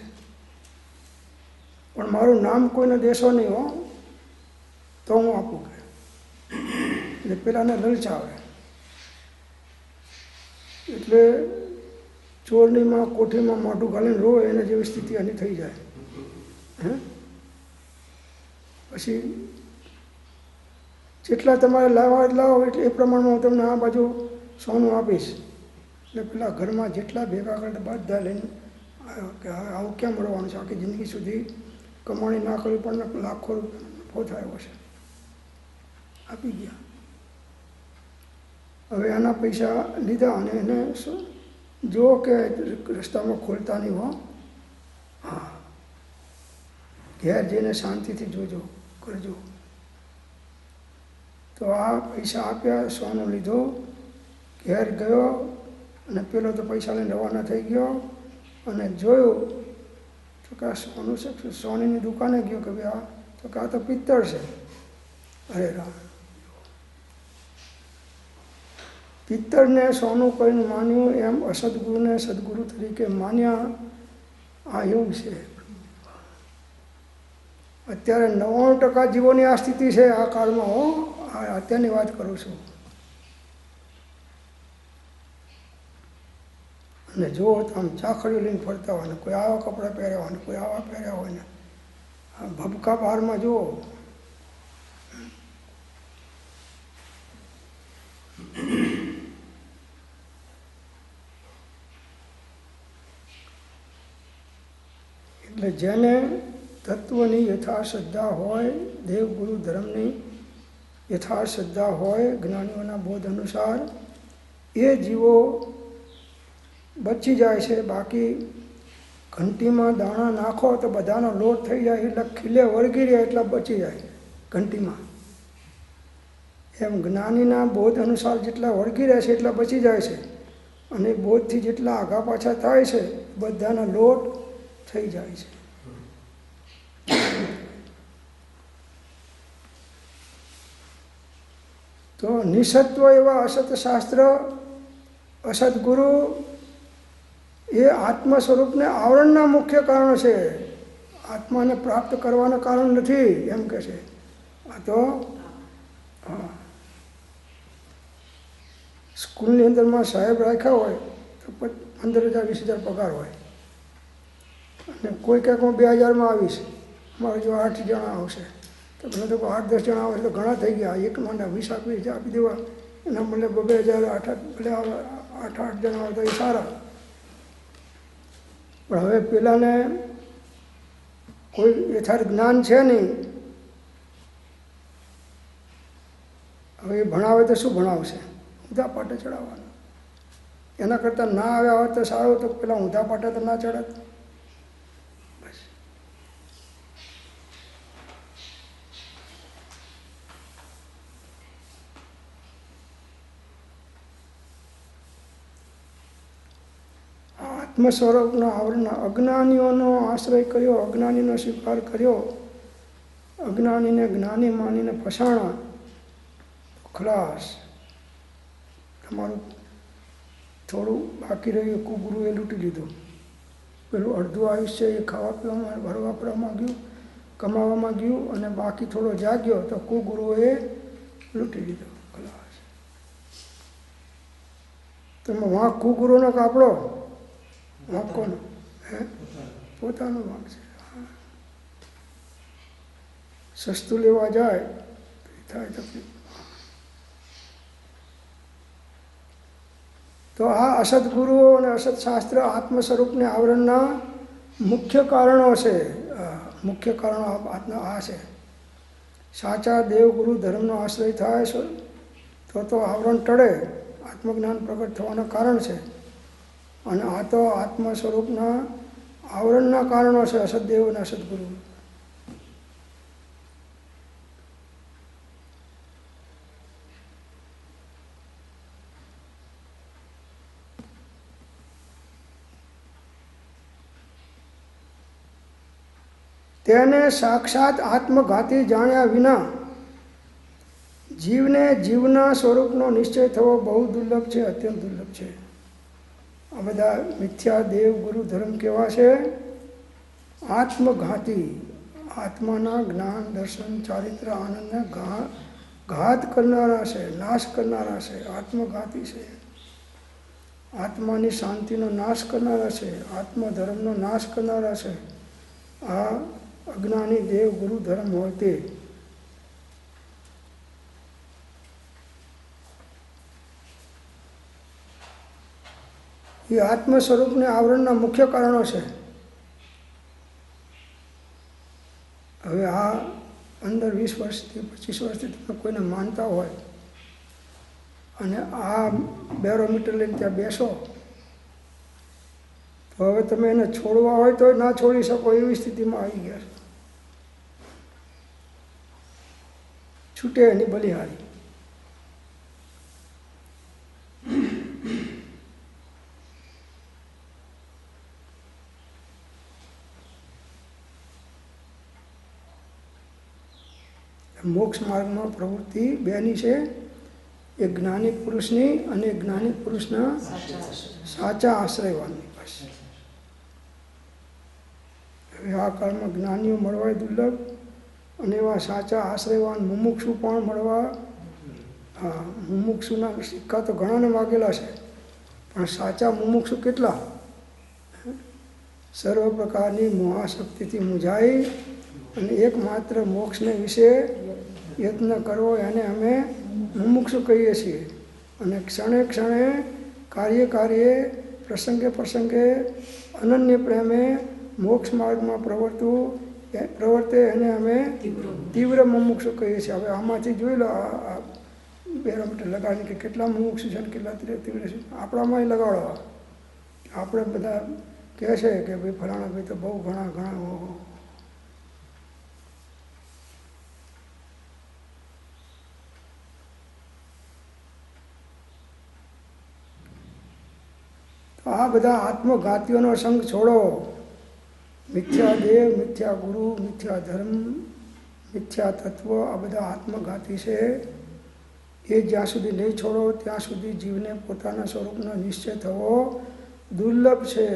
પણ મારું નામ કોઈને દેશો નહીં હો, તો હું આપું કે. એટલે પેલાને લલચાવે. એટલે ચોરનીમાં કોઠીમાં મોઢું ઘાલીને રોવે એને જેવી સ્થિતિ આની થઈ જાય. પછી જેટલા તમારે લાવો એટલે એ પ્રમાણમાં હું તમને આ બાજુ સોનું આપીશ. એટલે પેલા ઘરમાં જેટલા ભેગા કરે બધા લઈને આવ્યો કે હવે આવું ક્યાં મળવાનું છે, આખી જિંદગી સુધી કમાણી ના કરવી પણ લાખો રૂપિયા નફો થયો છે. આપી ગયા. હવે એના પૈસા લીધા અને એને જો કે રસ્તામાં ખોલતા નહીં હો, હા, ઘેર જઈને શાંતિથી જોજો કરજો. તો આ પૈસા આપ્યા, સોનું લીધો, ઘેર ગયો અને પેલો તો પૈસા લઈને રવાના થઈ ગયો અને જોયું તો કે આ સોનું છે. સોનીની દુકાને ગયો કે ભાઈ આ તો કે આ તો પિત્તળ છે. અરે રામ, પિત્તળને સોનું કરીને માન્યું એમ અસદગુરુને સદગુરુ તરીકે માન્યા. આ એવું છે. અત્યારે 99% જીવોની આ સ્થિતિ છે આ કાળમાં હો. અત્યારની વાત કરું છું. અને જો આમ ચાખડીઓ લઈને ફરતા હોય ને, કોઈ આવા કપડાં પહેર્યા હોય ને, કોઈ આવા પહેર્યા હોય ને, ભબકા બહારમાં જુઓ. એટલે જેને તત્વની યથાશ્રદ્ધા હોય, દેવગુરુ ધર્મની યથાશ્રદ્ધા હોય, જ્ઞાનીઓના બોધ અનુસાર, એ જીવો બચી જાય છે. બાકી ઘંટીમાં દાણા નાખો તો બધાનો લોટ થઈ જાય, એટલે ખીલે વળગી રહ્યા એટલા બચી જાય ઘંટીમાં. એમ જ્ઞાનીના બોધ અનુસાર જેટલા વળગી રહે છે એટલા બચી જાય છે. અને બોધથી જેટલા આગા પાછા થાય છે બધાના લોટ થઈ જાય છે. તો નિસત્વ એવા અસત શાસ્ત્ર, અસત ગુરુ એ આત્મ સ્વરૂપને આવરણના મુખ્ય કારણ છે. આત્માને પ્રાપ્ત કરવાના કારણ નથી એમ કહે છે. આ તો હા, સ્કૂલની અંદરમાં સાહેબ રાખ્યા હોય તો 15,000 20,000 પગાર હોય, અને કોઈ ક્યાંક હું 2,000માં આવીશ, મારે જો 8 જણા આવશે તો મને તો 8-10 જણા આવે તો ઘણા થઈ ગયા. એક મને 20-20 આપી દેવા, એના મને 2,000 8 જણા આવે તો એ સારા. પણ હવે પેલાને કોઈ યથાર્થ જ્ઞાન છે નહીં. હવે એ ભણાવે તો શું ભણાવશે? ઊંધા પાટે ચડાવવાનું. એના કરતાં ના આવ્યા હોત તો સારું, તો પેલા ઊંધા પાટે તો ના ચડત. આત્મ સ્વરૂપના આવરણના અજ્ઞાનીઓનો આશ્રય કર્યો, અજ્ઞાનીનો સ્વીકાર કર્યો, અજ્ઞાનીને જ્ઞાની માનીને ફસાણા, ખલાસ. તમારું થોડું બાકી રહ્યું કુગુરુએ લૂંટી લીધું. પેલું અડધું આયુષ્ય એ ખાવા પીવામાં ભરવા પડવામાં ગયું, કમાવામાં ગયું, અને બાકી થોડો જાગ્યો તો કુગુરુએ લૂંટી લીધો. ખલાસ. તમે વાંક કુગુરુનો કાપડો, વાંક કોનો? હે, પોતાનો વાંક છે. સસ્તું લેવા જાય થાય તકલીફ. તો આ અસત ગુરુઓ અને અસત શાસ્ત્ર આત્મ સ્વરૂપને આવરણના મુખ્ય કારણો છે. મુખ્ય કારણો આ છે. સાચા દેવગુરુ ધર્મનો આશ્રય થાય તો આવરણ ટળે, આત્મજ્ઞાન પ્રગટ થવાના કારણ છે. અને આ તો આત્મ સ્વરૂપના આવરણના કારણો છે, અસતદેવ અને અસતગુરુ. તેને સાક્ષાત આત્મઘાતી જાણ્યા વિના જીવને જીવના સ્વરૂપનો નિશ્ચય થવો બહુ દુર્લભ છે, અત્યંત દુર્લભ છે. આ બધા મિથ્યા દેવ ગુરુ ધર્મ કેવા છે? આત્મઘાતી, આત્માના જ્ઞાન દર્શન ચારિત્ર આનંદને ઘાત કરનારા છે, નાશ કરનારા છે, આત્મઘાતી છે. આત્માની શાંતિનો નાશ કરનારા છે, આત્મધર્મનો નાશ કરનારા છે. આ અજ્ઞાની દેવ ગુરુ ધર્મ હોય તે. એ આત્મ સ્વરૂપને આવરણના મુખ્ય કારણો છે. હવે આ 15-20 વર્ષથી 25 વર્ષથી તમે કોઈને માનતા હોય અને આ બેરોમીટર લઈને ત્યાં બેસો તો હવે તમે એને છોડવા હોય તો ના છોડી શકો એવી સ્થિતિમાં આવી ગયા છો. છૂટે એની બલિહારી. મોક્ષ માર્ગમાં પ્રવૃત્તિ બેની છે, એક જ્ઞાની પુરુષની અને જ્ઞાની પુરુષના સાચા આશ્રયવાનની. બસ. હવે આ કાળમાં જ્ઞાનીઓ મળવા દુર્લભ અને એવા સાચા આશ્રયવાન મુમુક્ષુ પણ મળવા. મુમુક્ષુના સિક્કા તો ઘણાને વાગેલા છે, પણ સાચા મુમુક્ષુ કેટલા? સર્વ પ્રકારની મોહાશક્તિથી મૂંઝાઈ અને એકમાત્ર મોક્ષને વિશે યત્ન કરવો એને અમે મુમુક્ષુ કહીએ છીએ. અને ક્ષણે ક્ષણે કાર્યે પ્રસંગે પ્રસંગે અનન્ય પ્રેમે મોક્ષ માર્ગમાં પ્રવર્તે એને અમે તીવ્ર મુમુક્ષુ કહીએ છીએ. હવે આમાંથી જોઈ લો, આ બેરોમીટર લગાડીને કે કેટલા મુમુક્ષુ છે ને કેટલા તીવ્ર છે. આપણામાં લગાડો. આપણે બધા કહે છે કે ભાઈ ફલાણા ભાઈ તો બહુ ઘણા તો આ બધા આત્મઘાતીઓનો સંગ છોડો. મિથ્યા દેવ, મિથ્યા ગુરુ, મિથ્યા ધર્મ, મિથ્યા તત્વ, આ બધા આત્મઘાતી છે. એ જ્યાં સુધી નહીં છોડો ત્યાં સુધી જીવને પોતાના સ્વરૂપનો નિશ્ચય થવો દુર્લભ છે.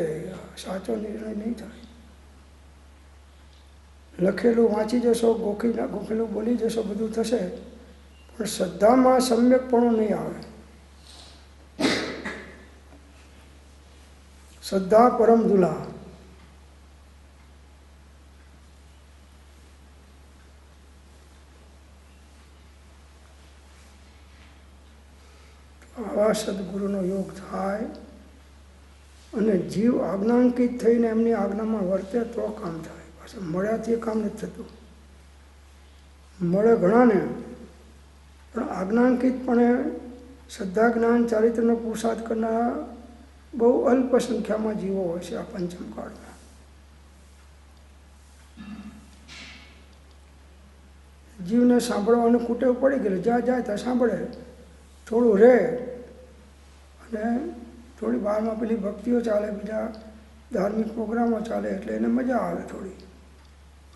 સાચો નિર્ણય નહીં થાય. લખેલું વાંચી જશો, ગોખેલું બોલી જશો, બધું થશે, પણ શ્રદ્ધામાં સમ્યકપણું નહીં આવે. શ્રદ્ધા પરમ દુલા. આવા સદગુરુનો યોગ થાય અને જીવ આજ્ઞાંકિત થઈને એમની આજ્ઞામાં વર્તે તો કામ થાય. પાછું મળ્યાથી એ કામ નથી થતું. મળે ઘણાને, પણ આજ્ઞાંકિતપણે શ્રદ્ધા જ્ઞાન ચારિત્રનો પુરુષાર્થ કરનારા બહુ અલ્પ સંખ્યામાં જીવો હોય છે આ પંચમ કાળમાં. જીવને સાંભળવાનું કુટેવ પડી ગયેલું, જ્યાં જાય ત્યાં સાંભળે, થોડું રહે અને થોડી બહારમાં પેલી ભક્તિઓ ચાલે, બીજા ધાર્મિક પ્રોગ્રામો ચાલે એટલે એને મજા આવે થોડી.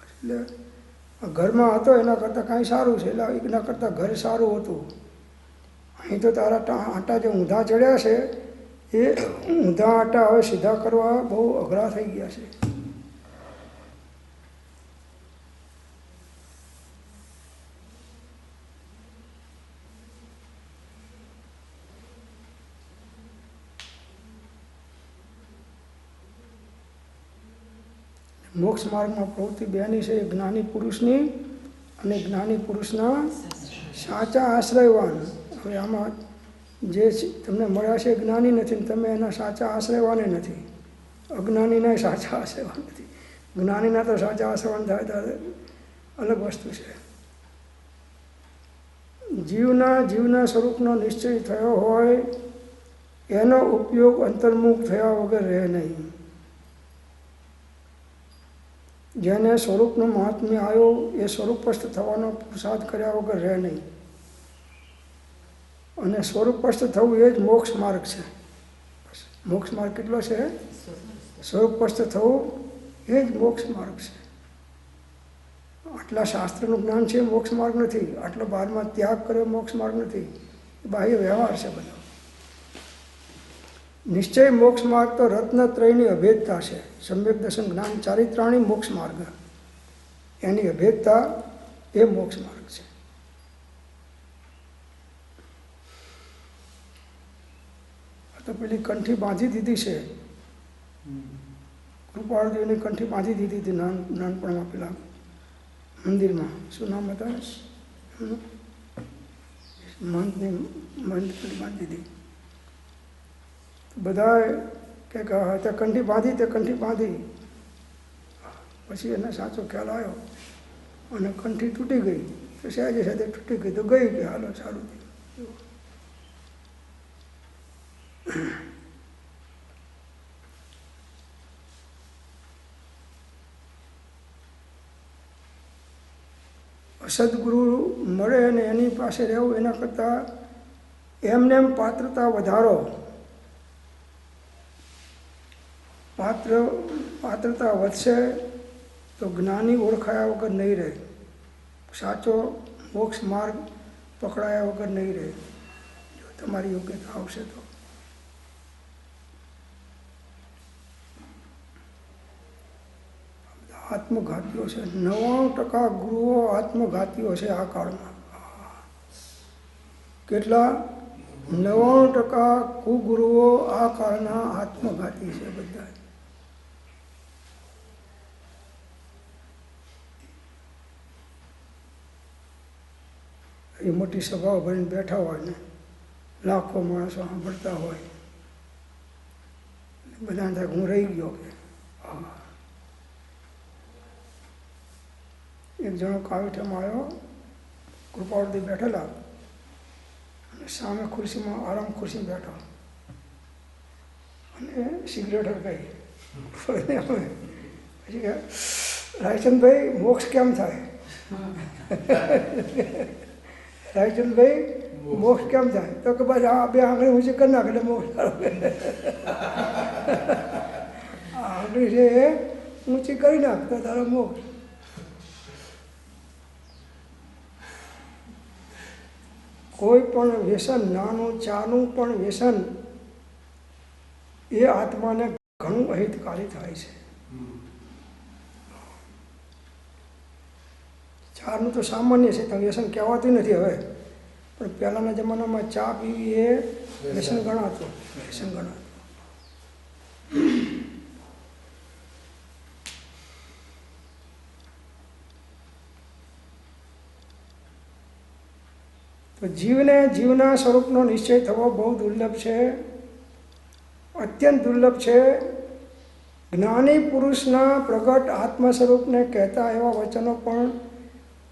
એટલે ઘરમાં હતો એના કરતાં કાંઈ સારું છે, એટલે એના કરતાં ઘર સારું હતું. અહીં તો તારા આટા જે ઊંધા ચડ્યા છે એ ઊંધા આટા હવે સીધા કરવા બહુ અઘરા થઈ ગયા છે. મોક્ષ માર્ગમાં પ્રવૃત્તિ બેની છે, જ્ઞાની પુરુષની અને જ્ઞાની પુરુષના સાચા આશ્રયવાન. હવે આમાં જે તમને મળ્યા છે જ્ઞાની નથી ને તમે એના સાચા આશ્રયવાને નથી, અજ્ઞાનીના સાચા આશ્રયવાન નથી. જ્ઞાનીના તો સાચા આશ્રયવાન થાય ત્યારે અલગ વસ્તુ છે. જીવના સ્વરૂપનો નિશ્ચય થયો હોય એનો ઉપયોગ અંતર્મુખ થયા વગર રહે નહીં. જેને સ્વરૂપનું મહાત્મ્ય આવ્યો એ સ્વરૂપસ્થ થવાનો પુરુષાર્થ કર્યા વગર રહે નહીં. અને સ્વરૂપસ્થ થવું એ જ મોક્ષ માર્ગ છે. મોક્ષ માર્ગ કેટલો છે? સ્વરૂપસ્થ થવું એ જ મોક્ષ માર્ગ છે. આટલા શાસ્ત્રનું જ્ઞાન છે મોક્ષ માર્ગ નથી, આટલો બહારમાં ત્યાગ કર્યો મોક્ષ માર્ગ નથી, બાહ્ય વ્યવહાર છે બધો. નિશ્ચય મોક્ષ માર્ગ તો રત્નત્રયની અભેદતા છે. સમ્યક દર્શન જ્ઞાન ચારિત્રાણી મોક્ષ માર્ગ, એની અભેદતા એ મોક્ષ માર્ગ છે. તો પેલી કંઠી બાંધી દીધી છે, કૃપાળદેવની કંઠી બાંધી દીધી હતી નાનપણમાં પેલા મંદિરમાં. શું નામ હતા? મહંતની બાંધી દીધી. બધાએ કે ત્યાં કંઠી બાંધી તે કંઠી બાંધી. પછી એને સાચો ખ્યાલ આવ્યો અને કંઠી તૂટી ગઈ. તો સહેજે સહેજે તૂટી ગઈ તો ગઈ કે હાલો સારું થયું. સદગુરુ મળે અને એની પાસે રહેવું એના કરતાં એમને એમ પાત્રતા વધારો. પાત્રતા વધશે તો જ્ઞાની ઓળખાયા વગર નહીં રહે, સાચો મોક્ષ માર્ગ પકડાયા વગર નહીં રહે, જો તમારી યોગ્યતા આવશે તો. આત્મઘાતીઓ છે, 99% ગુરુઓ આત્મઘાતીઓ છે આ કાળમાં. કેટલા? 99% કુગુરુઓ આ કાળના આત્મઘાતી છે બધા. એ મોટી સભાઓ ભરીને બેઠા હોય ને લાખો માણસો સાંભળતા હોય, બધાને થાય હું રહી ગયો કે. એક જણો કાવીઠામાં આવ્યો, કૃપાળદેવ બેઠેલા અને સામે ખુરશીમાં આરામ ખુરશી બેઠો અને સિગરેટ હરકાઈ. પછી કે રાયચંદભાઈ મોક્ષ કેમ થાય? રાયચંદભાઈ મોક્ષ કેમ થાય? તો કે બસ આ બે આંગળી ઊંચી કરી નાખે એટલે મોક્ષ થાય. આંગળી છે એ ઊંચી કરી નાખ તો તારો મોક્ષ. કોઈ પણ વ્યસન, નાનું ચાનું પણ વ્યસન એ આત્માને ઘણું અહિતકારી થાય છે. ચાનું તો સામાન્ય છે, તો વ્યસન કહેવાતું નથી હવે, પણ પહેલાંના જમાનામાં ચા પીવી એ વ્યસન ગણાતું. તો જીવના સ્વરૂપનો નિશ્ચય થવો બહુ દુર્લભ છે, અત્યંત દુર્લભ છે. જ્ઞાની પુરુષના પ્રગટ આત્મ સ્વરૂપને કહેતા એવા વચનો પણ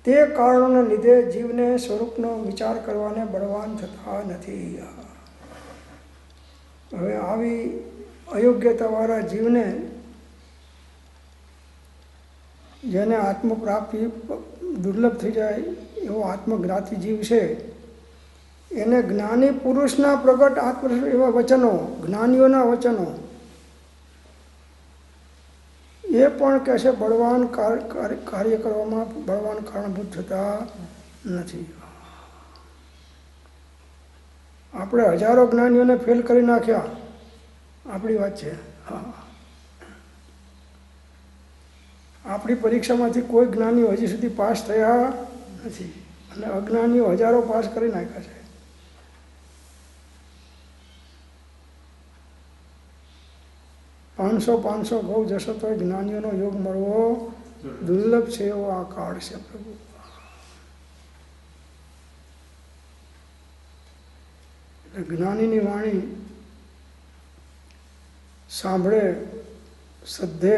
તે કારણોને લીધે જીવને સ્વરૂપનો વિચાર કરવાને બળવાન થતા નથી. હવે આવી અયોગ્યતાવાળા જીવને, જેને આત્મપ્રાપ્તિ દુર્લભ થઈ જાય એવો આત્મઘાતી જીવ છે, એને જ્ઞાની પુરુષના પ્રગટ આત્મ એવા વચનો, જ્ઞાનીઓના વચનો એ પણ કહે છે બળવાન કાર્ય કરવામાં બળવાન કારણભૂત થતા નથી. આપણે હજારો જ્ઞાનીઓને ફેલ કરી નાખ્યા, આપણી વાત છે. હા, આપણી પરીક્ષામાંથી કોઈ જ્ઞાનીઓ હજી સુધી પાસ થયા નથી અને અજ્ઞાનીઓ હજારો પાસ કરી નાખ્યા છે. પાંચસો ગૌ જશો તો જ્ઞાનીઓનો યોગ મળવો દુર્લભ છે, એવો આ કાળ છે પ્રભુ. એટલે જ્ઞાનીની વાણી સાંભળે, શ્રદ્ધે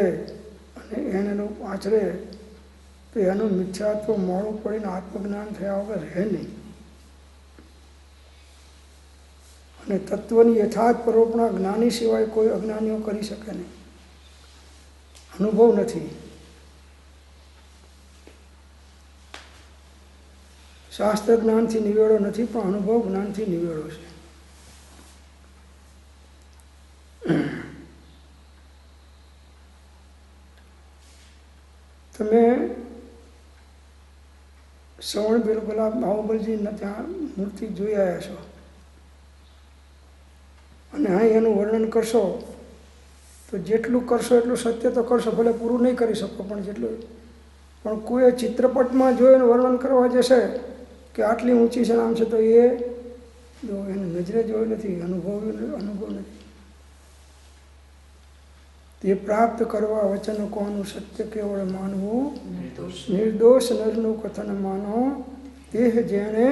અને એનું આચરે તો એનું મિથ્યાત્વ મોડું પડીને આત્મજ્ઞાન થયા વગર રહે નહીં. અને તત્વની યથાર્થ પરોપણા જ્ઞાની સિવાય કોઈ અજ્ઞાનીઓ કરી શકે નહીં. અનુભવ નથી. શાસ્ત્ર જ્ઞાનથી નિવેડો નથી, પણ અનુભવ જ્ઞાનથી નિવેડો છે. તમે શ્રવણ બિલકુલા બાહુબલજીના ત્યાં મૂર્તિ જોઈ આવ્યા છો અને અહીં એનું વર્ણન કરશો તો જેટલું કરશો એટલું સત્ય તો કરશો, ભલે પૂરું નહીં કરી શકો પણ જેટલું. પણ કોઈ ચિત્રપટમાં જોઈને વર્ણન કરવા જશે કે આટલી ઊંચી છે આમ છે તો એ જો એને નજરે જોઈ નથી, અનુભવ નથી. તે પ્રાપ્ત કરવા વચન કોનું સત્ય કેવળ માનવું, નિર્દોષ નરનું કથન માનો તે જેણે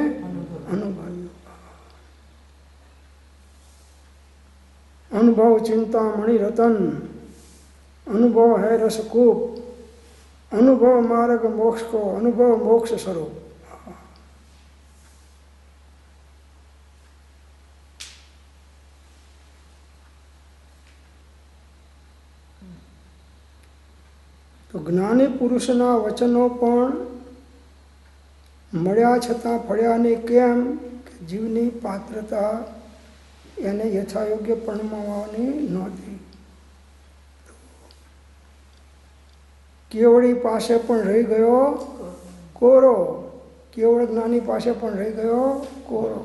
અનુભવ્યું. અનુભવ ચિંતા મણિ રતન, અનુભવ હૈ રસકૂપ, અનુભવ માર્ગ મોક્ષ કો, અનુભવ મોક્ષ સ્વરૂપ. તો જ્ઞાની પુરુષના વચનો પણ મળ્યા છતાં ફળ્યા નહીં. કેમ? કે જીવની પાત્રતા એને યથાયોગ્ય પરણવાની નહોતી. કેવળી પાસે પણ રહી ગયો કોરો, કેવળ જ્ઞાની પાસે પણ રહી ગયો કોરો.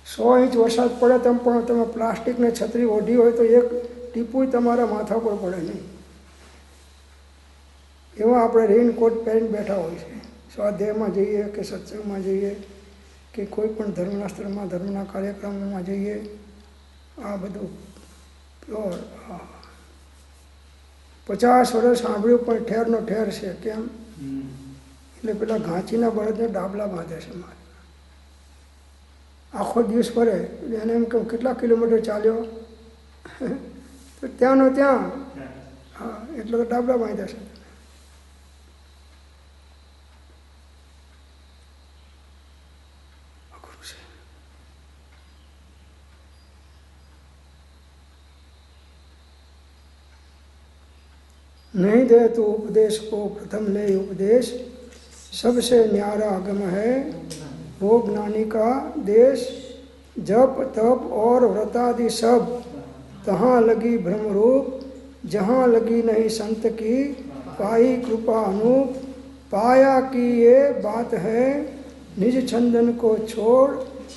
100 ઇંચ વરસાદ પડે તેમ પણ તમે પ્લાસ્ટિકની છત્રી ઓઢી હોય તો એક ટીપું તમારા માથા પર પડે નહીં. એવા આપણે રેઇનકોટ પહેરીને બેઠા હોય છે. સ્વાધ્યાયમાં જઈએ કે સત્સંગમાં જઈએ કે કોઈ પણ ધર્મશાસ્ત્રમાં ધર્મના કાર્યક્રમોમાં જઈએ, આ બધું પ્યોર. 50 વર્ષ સાંભળ્યું પણ ઠેરનો ઠેર છે. કેમ? એટલે પેલા ઘાંચીના બળદને ડાબલા બાંધે છે. આખો દિવસ ફરે એટલે એને એમ કહું કેટલા કિલોમીટર ચાલ્યો તો ત્યાંનો ત્યાં. હા, એટલે તો ડાબલા બાંધ્યા છે. नहीं दे तो उपदेश को प्रथम ले उपदेश, सबसे न्यारा आगम है वो ज्ञानी का देश. जप तप और व्रतादि सब तहाँ लगी भ्रम रूप, जहाँ लगी नहीं संत की पाई कृपा अनूप. पाया की ये बात है निज छंदन को छोड़,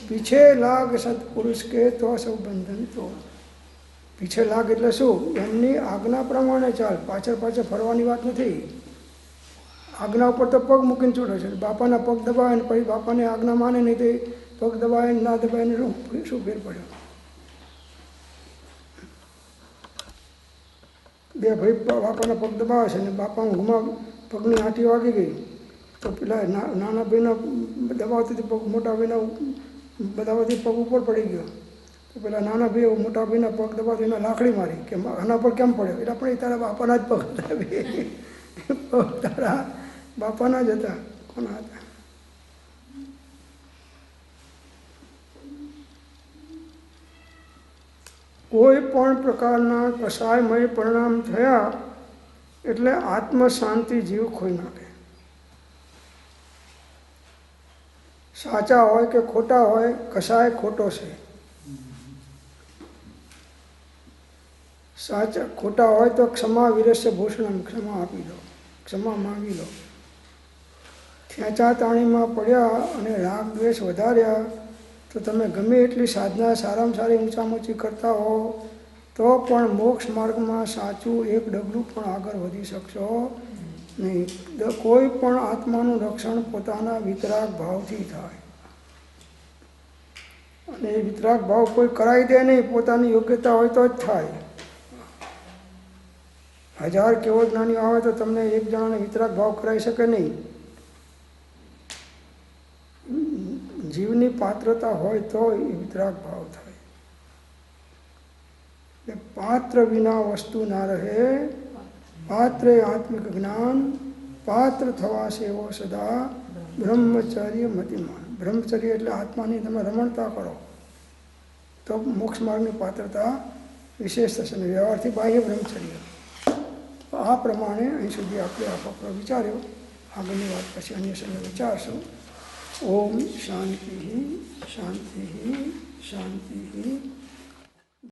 पीछे लाग सत्पुरुष के तो सब बंधन तोड़. પીછે લાગ એટલે શું? એમની આજ્ઞા પ્રમાણે ચાલ, પાછળ ફરવાની વાત નથી. આજ્ઞા ઉપર તો પગ મૂકીને છૂટે છે. બાપાના પગ દબાવે ને પછી બાપાની આજ્ઞા માને નહીં તો પગ દબાવે ના દબાવે ને શું ફેર પડ્યો? બે ભાઈ બાપાના પગ દબાવે છે ને બાપા ઊંઘમાં પગની આંટી વાગી ગઈ તો પેલા નાના ભાઈના દબાવતી પગ મોટા ભાઈના દબાવતી પગ ઉપર પડી ગયો તો પેલા નાના ભાઈ મોટા ભાઈના પગ દબાવતી એના લાકડી મારી કે આના પર કેમ પડ્યો? એટલે પણ એ તારા બાપાના જ પગ હતા. તારા બાપાના જ હતા. કોના હતા? કોઈ પણ પ્રકારના કસાયમય પરિણામ થયા એટલે આત્મશાંતિ જીવ ખોઈ નાખે. સાચા હોય કે ખોટા હોય, કસાય ખોટો છે. સાચા ખોટા હોય તો ક્ષમા વિરસ્ય ભૂષણમ, ક્ષમા આપી દો, ક્ષમા માંગી લો. ખેંચાતાણીમાં પડ્યા અને રાગ દ્વેષ વધાર્યા તો તમે ગમે એટલી સાધના સારામાં સારી ઊંચામાં ઊંચી કરતા હો તો પણ મોક્ષ માર્ગમાં સાચું એક ડગલું પણ આગળ વધી શકશો નહીં. કોઈ પણ આત્માનું રક્ષણ પોતાના વિતરાગ ભાવથી થાય. અને એ વિતરાગ ભાવ કોઈ કરાવી દે નહીં, પોતાની યોગ્યતા હોય તો જ થાય. 1000 કેવો જ્ઞાની આવે તો તમને એક જણાને વિતરાગ ભાવ કરાવી શકે નહીં. જીવની પાત્રતા હોય તો એ વિતરાગ ભાવ થાય. પાત્ર વિના વસ્તુ ના રહે, પાત્રે આત્મિક જ્ઞાન, પાત્ર થવા સેવો સદા બ્રહ્મચર્ય મતિમાન. બ્રહ્મચર્ય એટલે આત્માની તમે રમણતા કરો તો મોક્ષ માર્ગની પાત્રતા વિશેષ થશે ને વ્યવહારથી બાહ્ય બ્રહ્મચર્ય. આ પ્રમાણે અહીં સુધી આપણે આપો વિચાર્યો. આગળની વાત પછી અન્ય સમય વિચારશું. ઓમ શાંતિ શાંતિ શાંતિ.